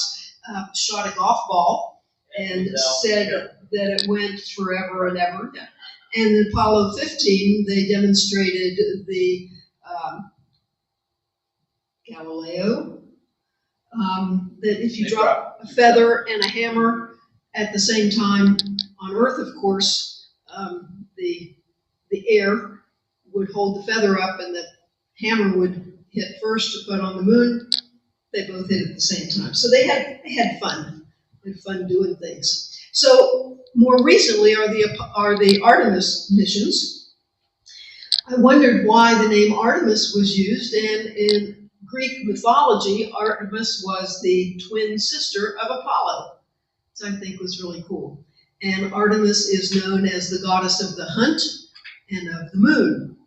shot a golf ball and said that it went forever and ever. Yeah. And in Apollo 15, they demonstrated the Galileo, that if you drop a feather and a hammer at the same time on Earth, of course, the air would hold the feather up and the hammer would hit first, but on the moon, They both hit at the same time. So they had fun. They had fun doing things. So more recently are the Artemis missions. I wondered why the name Artemis was used, and in Greek mythology, Artemis was the twin sister of Apollo, which I think was really cool. And Artemis is known as the goddess of the hunt and of the moon.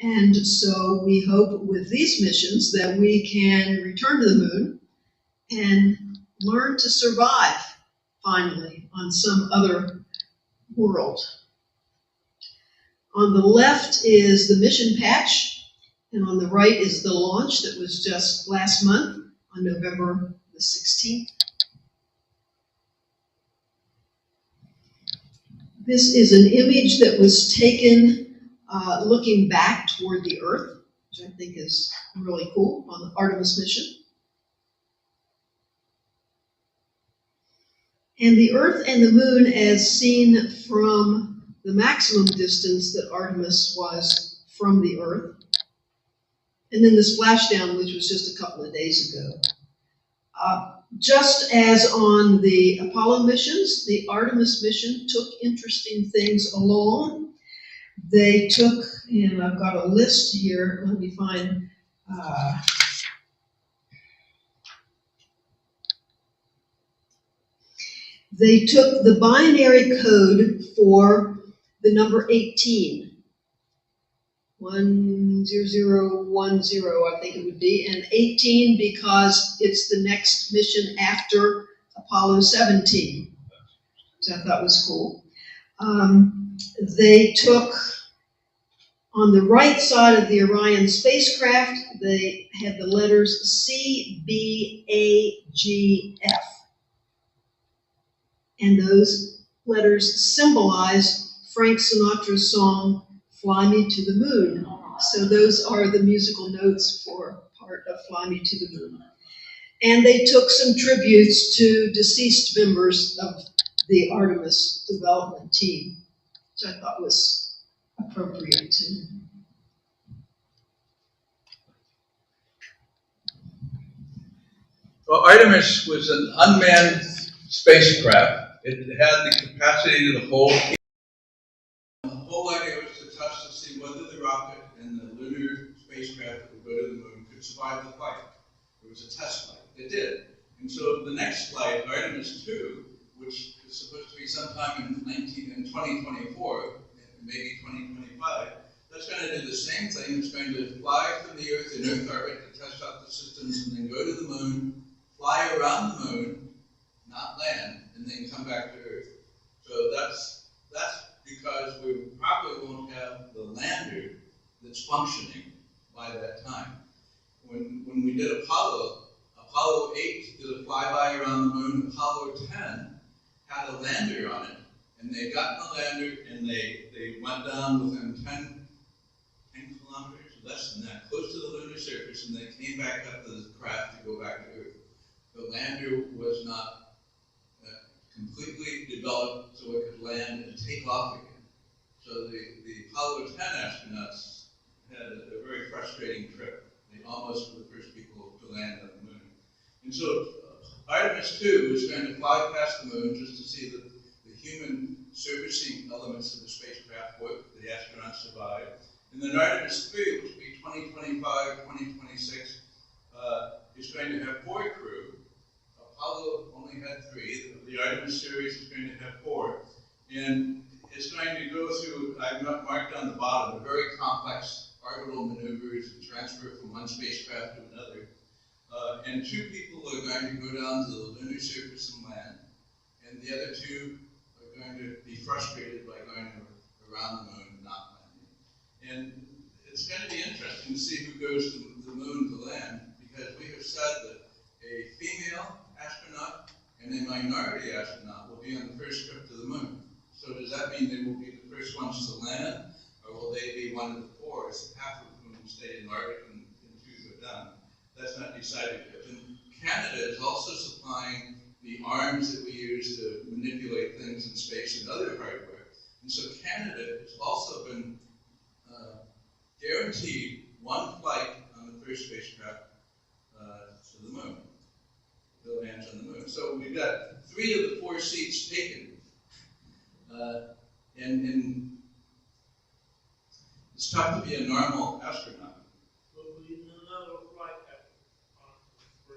And so we hope with these missions that we can return to the moon and learn to survive, finally, on some other world. On the left is the mission patch, and on the right is the launch that was just last month on November the 16th. This is an image that was taken looking back toward the Earth, which I think is really cool, on the Artemis mission. And the Earth and the Moon, as seen from the maximum distance that Artemis was from the Earth, and then the splashdown, which was just a couple of days ago. Just as on the Apollo missions, the Artemis mission took interesting things along. They took, and I've got a list here, let me find, they took the binary code for the number 18. 10010, I think it would be, and 18 because it's the next mission after Apollo 17, which I thought was cool. They took, on the right side of the Orion spacecraft, they had the letters C, B, A, G, F. And those letters symbolize Frank Sinatra's song, Fly Me to the Moon. So those are the musical notes for part of Fly Me to the Moon. And they took some tributes to deceased members of the Artemis development team, which I thought was appropriate too. Well, Artemis was an unmanned spacecraft. It had the capacity to hold. The whole idea was to test to see whether the rocket and the lunar spacecraft that would go to the moon could survive the flight. It was a test flight. It did. And so the next flight, Artemis 2, which is supposed to be sometime in 2024, maybe 2025, that's going to do the same thing. It's going to fly from the Earth in Earth orbit to test out the systems and then go to the moon, fly around the moon, not land, and then come back to Earth. So that's because we probably won't have the lander that's functioning by that time. When we did Apollo 8 did a flyby around the moon. Apollo 10 had a lander on it, and they got in the lander and they went down within 10 kilometers, less than that, close to the lunar surface, and they came back up to the craft to go back to Earth. The lander was not completely developed so it could land and take off again. So the Apollo 10 astronauts had a very frustrating trip. They almost were the first people to land on the moon. And so Artemis 2 was going to fly past the moon just to see that the human servicing elements of the spacecraft work, the astronauts survived. And then Artemis 3, which will be 2025, 2026, is going to have 4 crew. Apollo only had 3. The Artemis series is going to have 4. And it's going to go through, I've marked on the bottom, a very complex orbital maneuvers and transfer from one spacecraft to another. And 2 people are going to go down to the lunar surface and land. And the other 2 are going to be frustrated by going around the moon and not landing. And it's going to be interesting to see who goes to the moon to land, because we have said that a female astronaut and a minority astronaut will be on the first trip to the moon. So does that mean they will be the first ones to land, or will they be one of the 4, half of whom stay in orbit and 2 go down? That's not decided yet. And Canada is also supplying the arms that we use to manipulate things in space and other hardware. And so Canada has also been guaranteed 1 flight on the first spacecraft to the moon. land on the moon. So we've got 3 of the 4 seats taken. And it's tough to be a normal astronaut. But we know another flight on 3.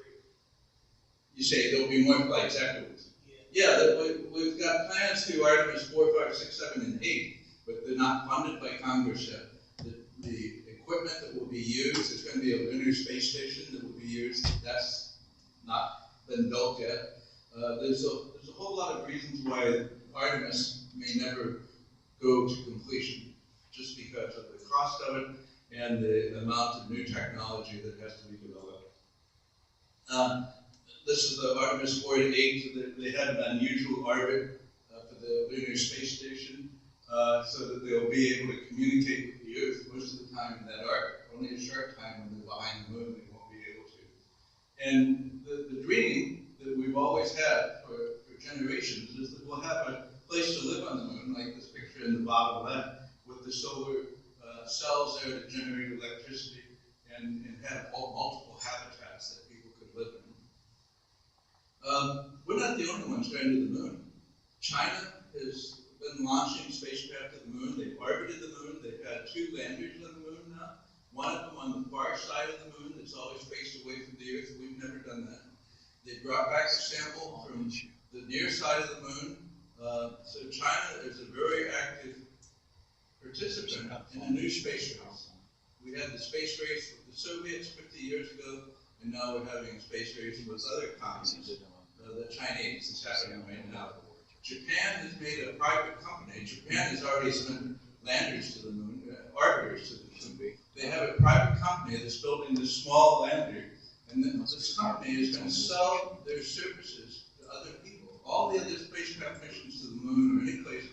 You say there'll be more flights afterwards. Yeah, we've got plans to do Artemis 4, 5, 6, 7, and 8, but they're not funded by Congress yet. The equipment that will be used, there's going to be a lunar space station that will be used. That's not been built yet. There's a whole lot of reasons why Artemis may never go to completion, just because of the cost of it and the amount of new technology that has to be developed. This is the Artemis 4 to 8, so they had an unusual orbit for the lunar space station, so that they'll be able to communicate with the Earth most of the time in that orbit. Only a short time when they're behind the moon, they won't be able to. And the dream that we've always had for generations is that we'll have a place to live on the moon, like this picture in the bottom left, with the solar cells there to generate electricity and have multiple habitats that people could live in. We're not the only ones going to the moon. China has been launching spacecraft to the moon. They've orbited the moon. They've had 2 landers on the moon now. One of them on the far side of the moon that's always faced away from the Earth. We've never done that. They brought back a sample from the near side of the moon. So China is a very active participant in a new space race. We had the space race with the Soviets 50 years ago, and now we're having a space race with other continents. The Chinese is happening right now. Japan has made a private company. Japan has already sent landers to the moon, orbiters to the moon. They have a private company that's building this small lander, and then this company is going to sell their services to other people. All the other spacecraft missions to the moon or any place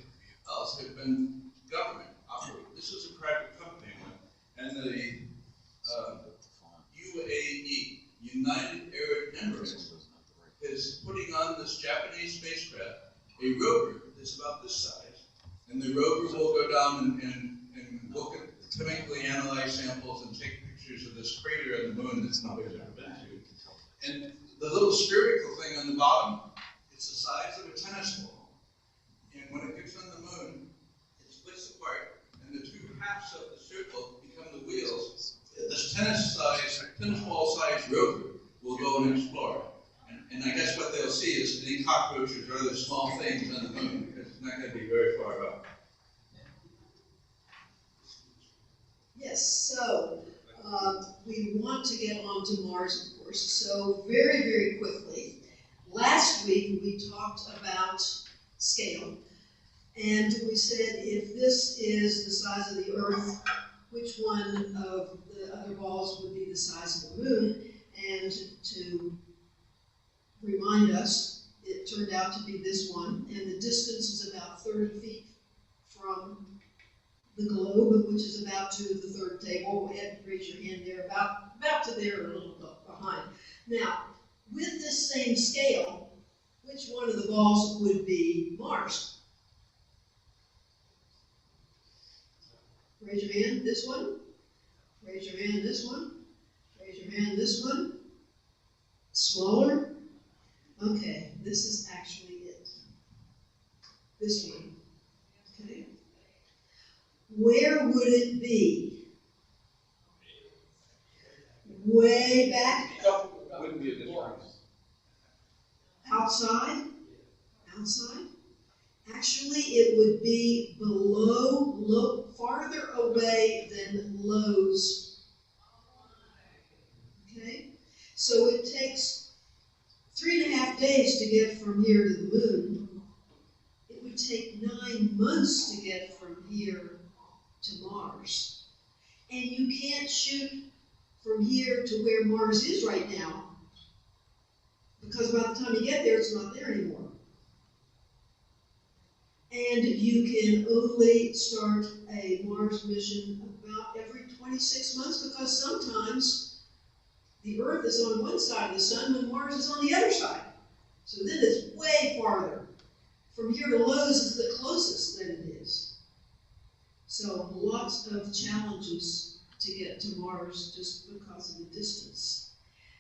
else have been government operated. This is a private company one, and the UAE, United Arab Emirates, is putting on this Japanese spacecraft a rover that's about this size, and the rover will go down and look at chemically analyze samples and take pictures of this crater on the moon that's nobody's ever been to. And the little spherical thing on the bottom, it's the size of a tennis ball. And when it gets on the moon, it splits apart, and the 2 halves of the circle become the wheels. This tennis ball size rover will go and explore. And I guess what they'll see is any cockroaches or other small things on the moon, because it's not going to be very far up. Yes, so we want to get onto Mars, of course. So very, very quickly, last week we talked about scale. And we said if this is the size of the Earth, which one of the other balls would be the size of the moon? And to remind us, it turned out to be this one, and the distance is about 30 feet from the globe, which is about to the third table. Go ahead and raise your hand there, about to there, a little bit behind. Now, with this same scale, which one of the balls would be Mars? Raise your hand, this one. Raise your hand, this one. Raise your hand, this one. Smaller? Okay, this is actually it. This one. Okay. Where would it be? Way back? Wouldn't be a difference. Outside? Outside? Actually, it would be below, farther away than Lowe's. Okay? So it takes 3.5 days to get from here to the moon. It would take 9 months to get from here to Mars. And you can't shoot from here to where Mars is right now, because by the time you get there, it's not there anymore. And you can only start a Mars mission about every 26 months, because sometimes the Earth is on one side of the sun when Mars is on the other side. So then it's way farther. From here to Lowe's is the closest that it is. So lots of challenges to get to Mars just because of the distance.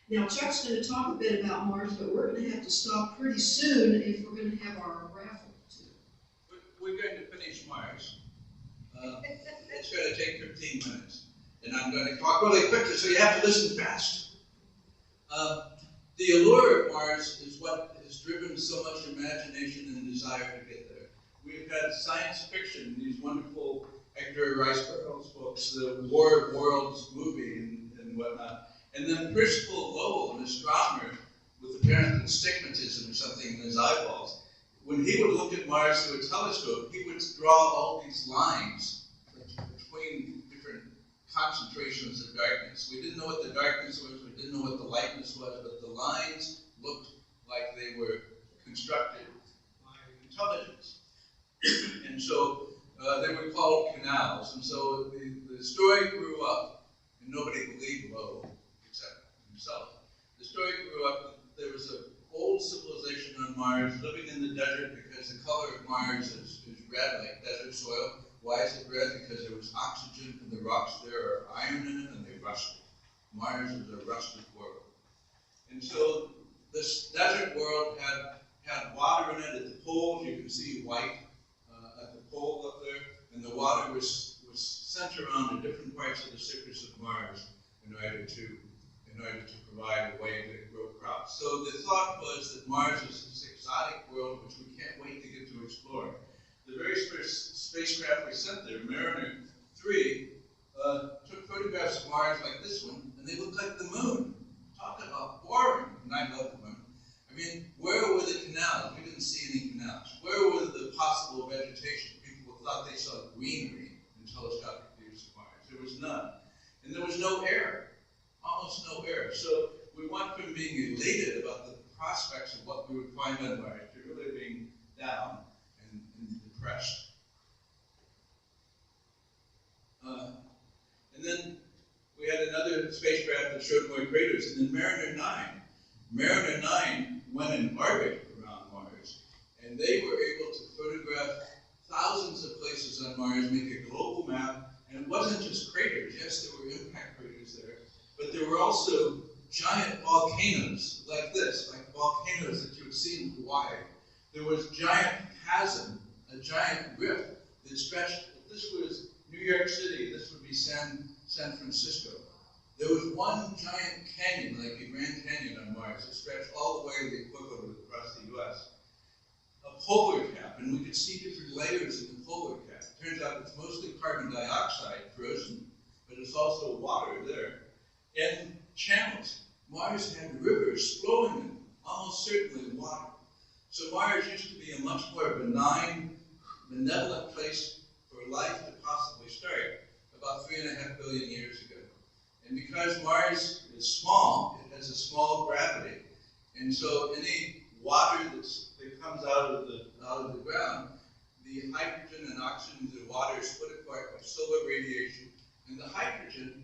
Now Chuck's gonna talk a bit about Mars, but we're gonna have to stop pretty soon if we're gonna have our raffle too. We're going to finish Mars. It's going to take 15 minutes. And I'm going to talk really quickly, so you have to listen fast. The allure of Mars is what has driven so much imagination and desire to get there. We've had science fiction, these wonderful Edgar Rice Burroughs books, the War of Worlds movie and whatnot. And then Percival Lowell, an astronomer with apparent astigmatism or something in his eyeballs, when he would look at Mars through a telescope, he would draw all these lines between different concentrations of darkness. We didn't know what the darkness was, we didn't know what the lightness was, but the lines looked like they were constructed by intelligence. And so they were called canals. And so the story grew up, and nobody believed Lowell except himself. The story grew up that there was an old civilization on Mars living in the desert because the color of Mars is red, like desert soil. Why is it red? Because there was oxygen and the rocks there are iron in it and they rusted. Mars is a rusted world. And so this desert world had water in it at the poles. You can see white at the pole up there. And the water was sent around to different parts of the surface of Mars in order to provide a way to grow crops. So the thought was that Mars is this exotic world which we can't wait to get to explore. The very first spacecraft we sent there, Mariner 3, took photographs of Mars like this one, and they looked like the moon. Talk about boring, and I love the moon. I mean, where were the canals? We didn't see any canals. Where was the possible vegetation? People thought they saw greenery in telescopic views of Mars. There was none. And there was no air. Almost no air. So we went from being elated about the prospects of what we would find on Mars to really being down and depressed. And then we had another spacecraft that showed more craters, and then Mariner 9. Mariner 9 went in orbit around Mars, and they were able to photograph thousands of places on Mars, make a global map, and it wasn't just craters. Yes, there were impact craters there, but there were also giant volcanoes like this, like volcanoes that you would see in Hawaii. There was giant chasm, a giant rift that stretched. If this was New York City, this would be San Francisco. There was one giant canyon, like the Grand Canyon on Mars, that stretched all the way to the equivalent across the U.S. A polar cap, and we could see different layers in the polar cap. It turns out it's mostly carbon dioxide frozen, but it's also water there. And channels. Mars had rivers flowing in, almost certainly water. So Mars used to be a much more benign, benevolent place for life to possibly start about 3.5 billion years ago. And because Mars is small, it has a small gravity. And so any water that comes out of the ground, the hydrogen and oxygen in the water is split apart by solar radiation, and the hydrogen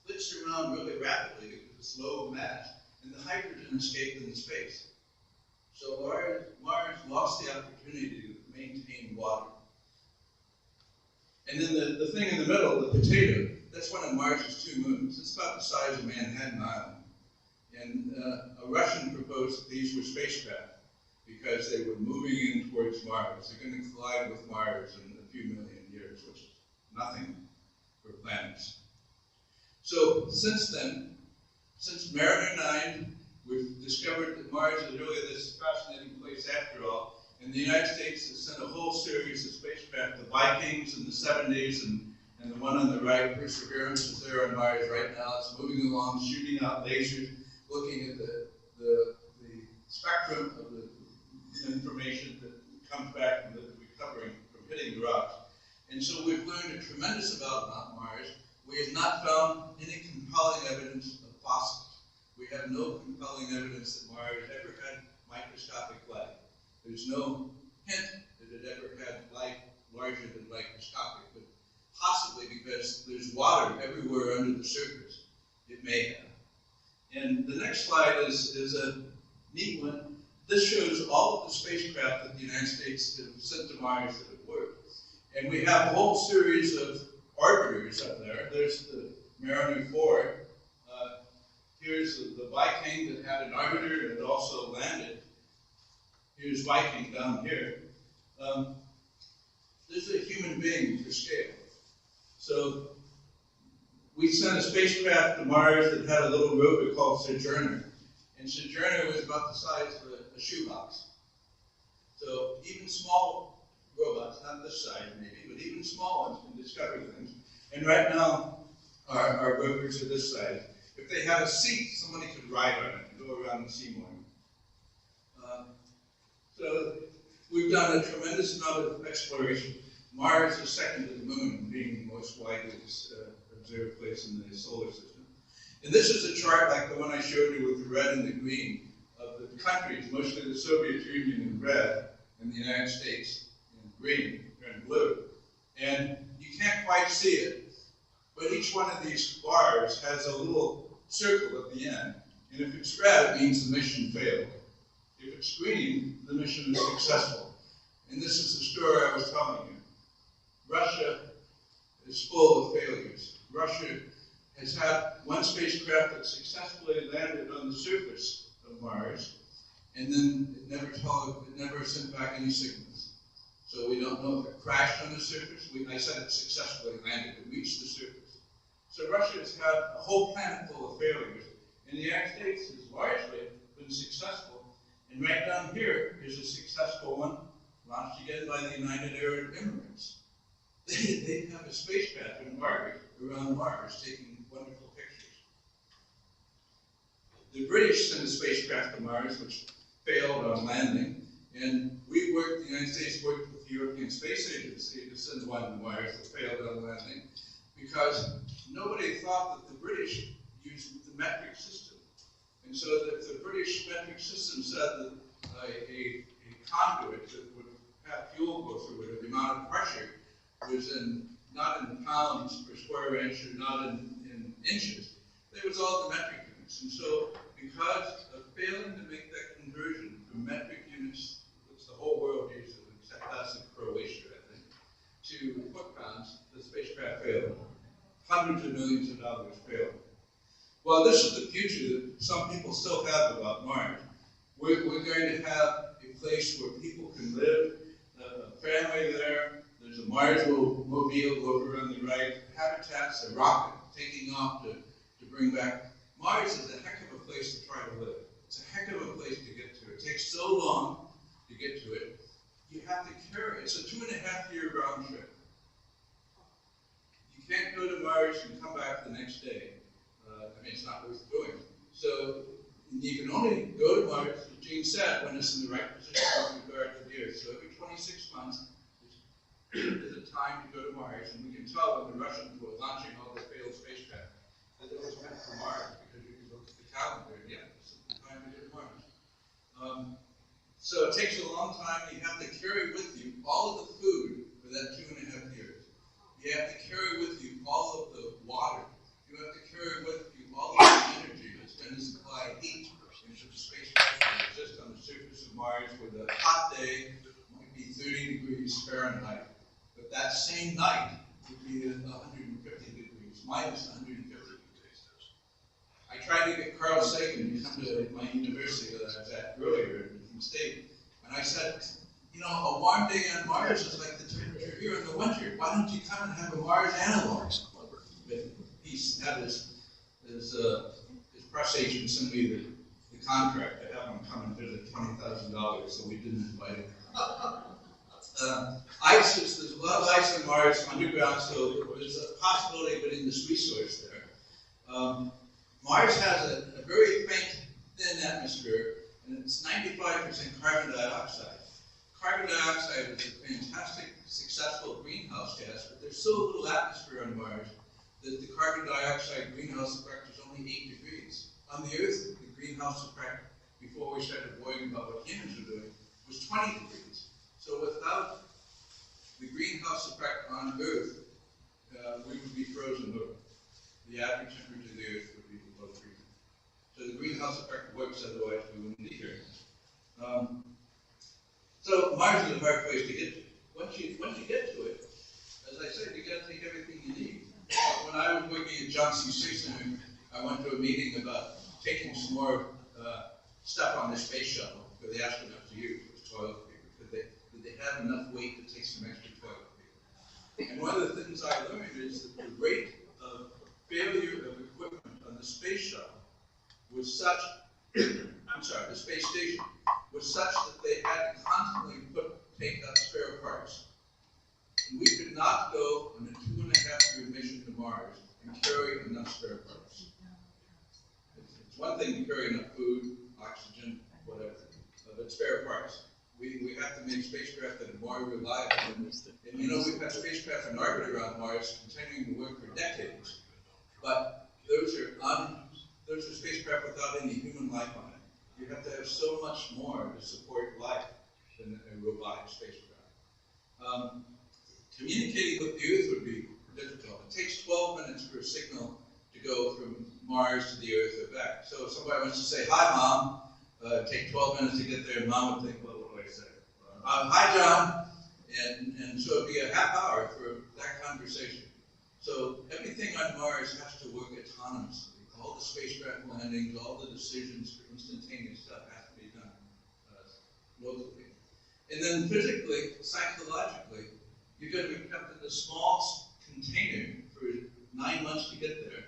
flits around really rapidly because it's low mass, and the hydrogen escaped into space. So Mars lost the opportunity to maintain water. And then the thing in the middle, the potato, that's one of Mars's 2 moons. It's about the size of Manhattan Island. And a Russian proposed that these were spacecraft because they were moving in towards Mars. They're going to collide with Mars in a few million years, which is nothing for planets. So since then, since Mariner 9, we've discovered that Mars is really this fascinating place after all. And the United States has sent a whole series of spacecraft, the Vikings in the 70s, and the one on the right, Perseverance, is there on Mars right now. It's moving along, shooting out lasers, looking at the spectrum of the information that comes back from the recovering from hitting the rocks. And so we've learned a tremendous amount about Mars. We have not found any compelling evidence of fossils. We have no compelling evidence that Mars ever had microscopic life. There's no hint that it ever had life larger than microscopic, but possibly because there's water everywhere under the surface, it may have. And the next slide is a neat one. This shows all of the spacecraft that the United States have sent to Mars that have worked. And we have a whole series of orbiters up there. There's the Mariner 4. Here's the Viking that had an orbiter and also landed. Here's Viking down here. This is a human being for scale. So we sent a spacecraft to Mars that had a little rover called Sojourner. And Sojourner was about the size of a shoebox. So even small robots, not this size maybe, but even small ones can discover things. And right now, our rovers are this size. If they had a seat, somebody could ride on it and go around the Seymour. So we've done a tremendous amount of exploration. Mars is second to the moon, being the most widely observed place in the solar system. And this is a chart like the one I showed you with the red and the green of the countries, mostly the Soviet Union in red and the United States in green and blue. And you can't quite see it, but each one of these bars has a little circle at the end. And if it's red, it means the mission failed. If it's green, the mission is successful. And this is the story I was telling you. Russia is full of failures. Russia has had one spacecraft that successfully landed on the surface of Mars, and then it never sent back any signals. So we don't know if it crashed on the surface. I said it successfully landed. It reached the surface. So Russia has had a whole planet full of failures, and the United States has largely been successful. And right down here is a successful one, launched again by the United Arab Emirates. They have a spacecraft in Mars, around Mars, taking wonderful pictures. The British sent a spacecraft to Mars, which failed on landing, and the United States worked with the European Space Agency to send one to Mars that failed on landing, because nobody thought that the British used the metric system. And so that the British metric system said that a conduit that would have fuel go through it, or the amount of pressure, was not in pounds per square inch or not in inches. It was all the metric units. And so because of failing to make that conversion from metric units, which the whole world uses, except us in Croatia, I think, to foot pounds, the spacecraft failed. Hundreds of millions of dollars failed. Well, this is the future that some people still have about Mars. We're going to have a place where people can live, a family there. There's a Mars mobile over on the right. Habitat's a rocket taking off to bring back. Mars is a heck of a place to try to live. It's a heck of a place to get to. It takes so long to get to it. You have to carry it. It's a 2.5-year round trip. You can't go to Mars and come back the next day. It's not worth doing. So you can only go to Mars, as Gene said, when it's in the right position with regard to the Earth. So every 26 months is a time to go to Mars, and we can tell when the Russians were launching all the failed spacecraft that it was meant for Mars, because you can look at the calendar and yeah, it's the time to go to Mars. So it takes a long time. You have to carry with you all of the food for that 2.5 years. You have to carry with you all of the water. You have to carry with you all of the energy that's going to supply heat into the spacecraft that exists on the surface of Mars, where the hot day might be 30 degrees Fahrenheit. But that same night would be 150 degrees, minus 150 degrees. I tried to get Carl Sagan to come to my university that I was at earlier in State, and I said, you know, a warm day on Mars is like the temperature here in the winter. Why don't you come and have a Mars analog? But he had his press agent send me the contract to have him come and visit $20,000, so we didn't invite him. There's a lot of ice on Mars underground, so there's a possibility of getting this resource there. Mars has a very faint, thin atmosphere, and it's 95% carbon dioxide. Carbon dioxide is a fantastic, successful greenhouse gas, but there's so little atmosphere on Mars that the carbon dioxide greenhouse effect is only 8 degrees. On the Earth, the greenhouse effect, before we started worrying about what humans are doing, was 20 degrees. So without the greenhouse effect on Earth, we would be frozen over. The average temperature of the Earth would be below freezing. So the greenhouse effect works, otherwise we wouldn't be here. So Mars is a hard place to get to. Once you get to it, as I said, you got to take everything you need. When I was working at Johnson Space Center, I went to a meeting about taking some more stuff on the space shuttle for the astronauts to use, was toilet paper. Did they have enough weight to take some extra toilet paper? And one of the things I learned is that the rate of failure of equipment on the space shuttle was such, the space station, was such that they had to constantly take up spare parts. And we could not go on a 2.5-year mission to Mars and carry enough spare parts. It's one thing to carry enough food, oxygen, whatever, but spare parts. We have to make spacecraft that are more reliable. And you know, we've had spacecraft in orbit around Mars continuing to work for decades. But those are spacecraft without any human life on it. You have to have so much more to support life than a robotic spacecraft. Communicating with the Earth would be difficult. It takes 12 minutes for a signal to go from Mars to the Earth or back. So if somebody wants to say, "Hi, Mom," take 12 minutes to get there, and Mom would think, "Well, what do I say?" "Hi, John." And so it'd be a half hour for that conversation. So everything on Mars has to work autonomously. All the spacecraft landings, all the decisions for instantaneous stuff has to be done locally. And then physically, psychologically, you're going to be kept in a small container for 9 months to get there.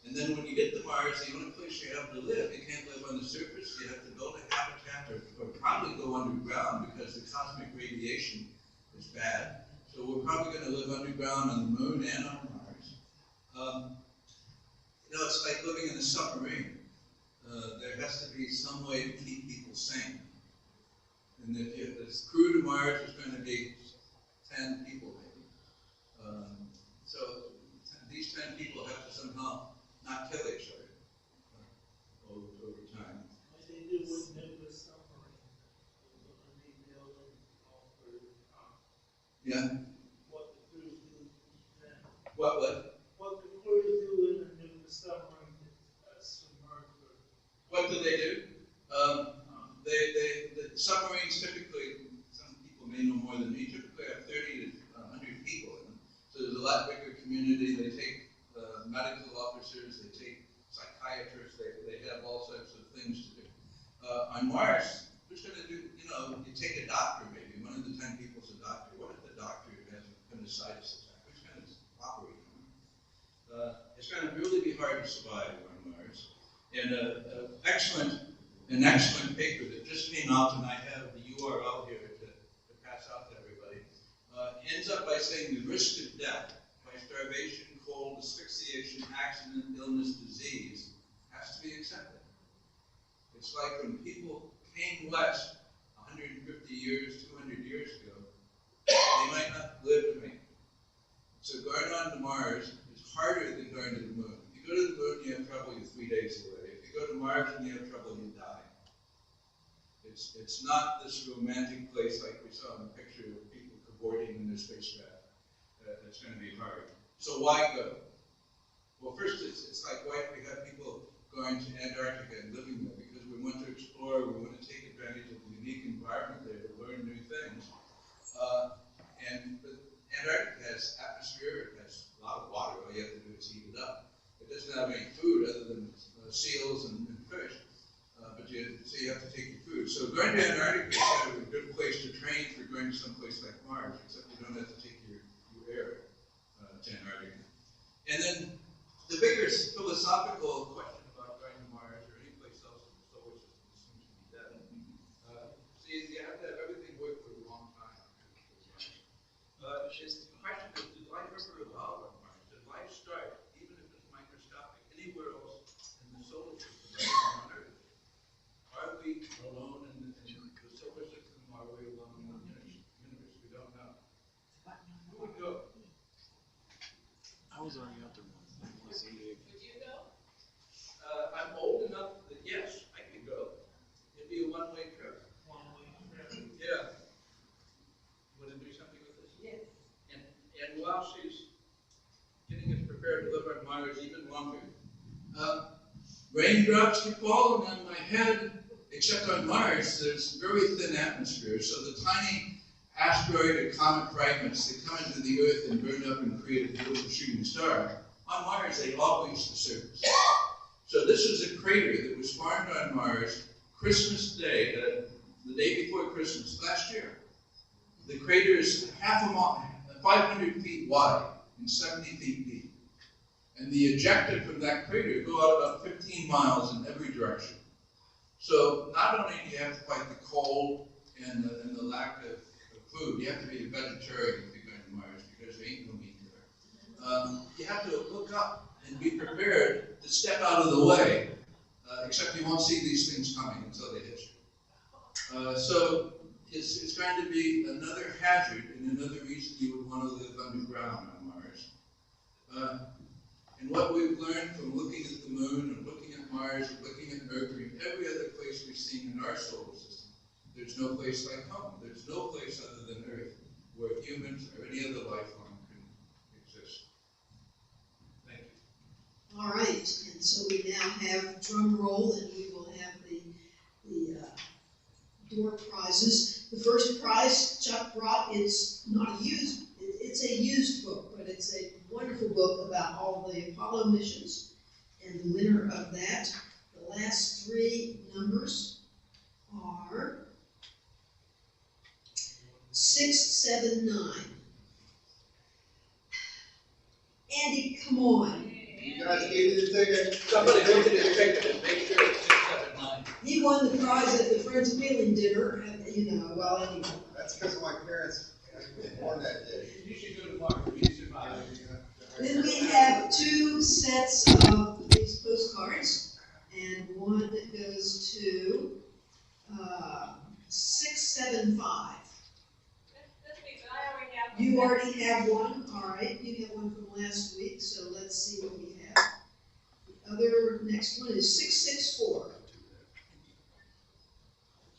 And then when you get to Mars, the only place you have to live, you can't live on the surface. You have to build a habitat or probably go underground because the cosmic radiation is bad. So we're probably going to live underground on the Moon and on Mars. You know, it's like living in a submarine. There has to be some way to keep people sane. And if the crew to Mars is going to be 10 people, maybe. So these 10 people have to somehow not kill each other over time. Like they do with nuclear submarine. Rebuild them all for Yeah. what the crews do then. What? What the crews do in a nuclear submarine that's submerged. What do? The submarines typically, some people may know more than me, typically have 30 to 100 people in them. So there's a lot bigger community. They take medical officers, they take psychiatrists, they have all sorts of things to do. On Mars, who's going to do, you take a doctor maybe, one of the 10 people is a doctor. What if the doctor has appendicitis attack? Who's going to operate on him? It's going to really be hard to survive on Mars. And an excellent paper that just came out, and I have the URL here to pass out to everybody, ends up by saying the risk of death by starvation, cold, asphyxiation, accident, illness, disease has to be accepted. It's like when people came west 150 years, 200 years ago, they might not live to make it. So going on to Mars is harder than going to the Moon. If you go to the Moon, you have trouble, you're 3 days away. If you go to Mars and you have trouble, you die. It's not this romantic place like we saw in the picture of people cavorting in their spacecraft. It's going to be hard. So why go? Well, first, it's like why do we have people going to Antarctica and living there? Because we want to explore, we want to take advantage of the unique environment there to learn new things. But Antarctica has atmosphere, it has a lot of water, all you have to do is heat it up. It doesn't have any food other than seals and fish. So you have to take your food. So going to Antarctica is kind of a good place to train for going to some place like Mars, except you don't have to take your air to Antarctica. And then the bigger philosophical question about going to Mars or any place else in the solar system seems to be dead. See, you have to have everything work for a long time. Is the question of, did life ever evolve on Mars? Did life start, even if it's microscopic, anywhere else in the solar system rather than on Earth? Are we alone in the solar system? Are we alone in the universe? We don't know. Who would go? I was already out there once. Would you go? I'm old enough that yes, I could go. It'd be a one-way trip. Yeah. Want to do something with this? Yes. And while she's getting us prepared to live on Mars even longer, raindrops keep falling on my head. Except on Mars, there's very thin atmosphere, so the tiny asteroid or comet fragments that come into the Earth and burn up and create a beautiful shooting star, on Mars they all reach the surface. So this is a crater that was formed on Mars Christmas Day, the day before Christmas last year. The crater is 500 feet wide and 70 feet deep. And the ejecta from that crater go out about 15 miles in every direction. So not only do you have to fight the cold and the lack of food, you have to be a vegetarian if you're going to Mars because there ain't no meat there. You have to look up and be prepared to step out of the way, except you won't see these things coming until they hit you. So it's going to be another hazard and another reason you would want to live underground on Mars. And what we've learned from looking at the moon and looking at Mars and looking at Mercury and every other place we've seen in our solar system, there's no place like home. There's no place other than Earth where humans or any other life form can exist. Thank you. All right, and so we now have drum roll, and we will have the door prizes. The first prize Chuck brought, it's not a used, it's a used book, but it's a wonderful book about all the Apollo missions. And the winner of that, the last three numbers are 679. Andy, come on. You guys gave me the ticket. Somebody look at his ticket and make sure it's 679. He won the prize at the Friends Wheeling dinner, and, well, anyway. That's because of my parents born that day. You should go to Mars. You survive. Then we have two sets of these postcards, and one that goes to 675. That's me, but I already have. You already have one, all right. You have one from last week, so let's see what we have. The other next one is 664.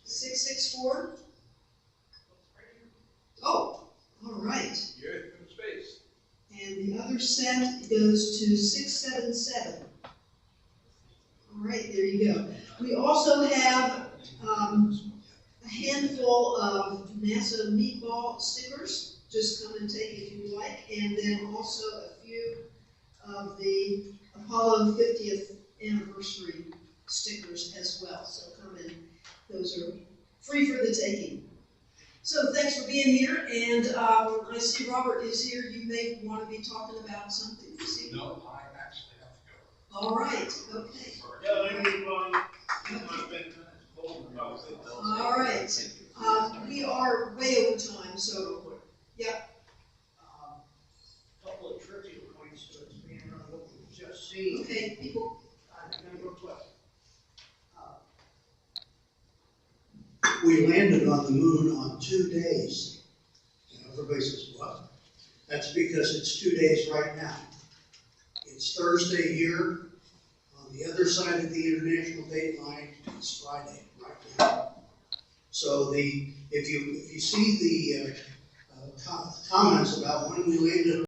664. Oh, all right. You're from space. And the other set goes to 677. All right, there you go. We also have a handful of NASA meatball stickers. Just come and take if you like. And then also a few of the Apollo 50th anniversary stickers as well. So come in. Those are free for the taking. So thanks for being here, and I see Robert is here. You may want to be talking about something this evening. No, I actually have to go. All right, okay. All right. We are way over time, so, yeah. Couple of trivia points to expand on what we've just seen. Okay, people. Number 12. We landed on the moon on 2 days. Everybody says, what? That's because it's 2 days right now. It's Thursday here. On the other side of the international date line, it's Friday right now. So if you see the comments about when we landed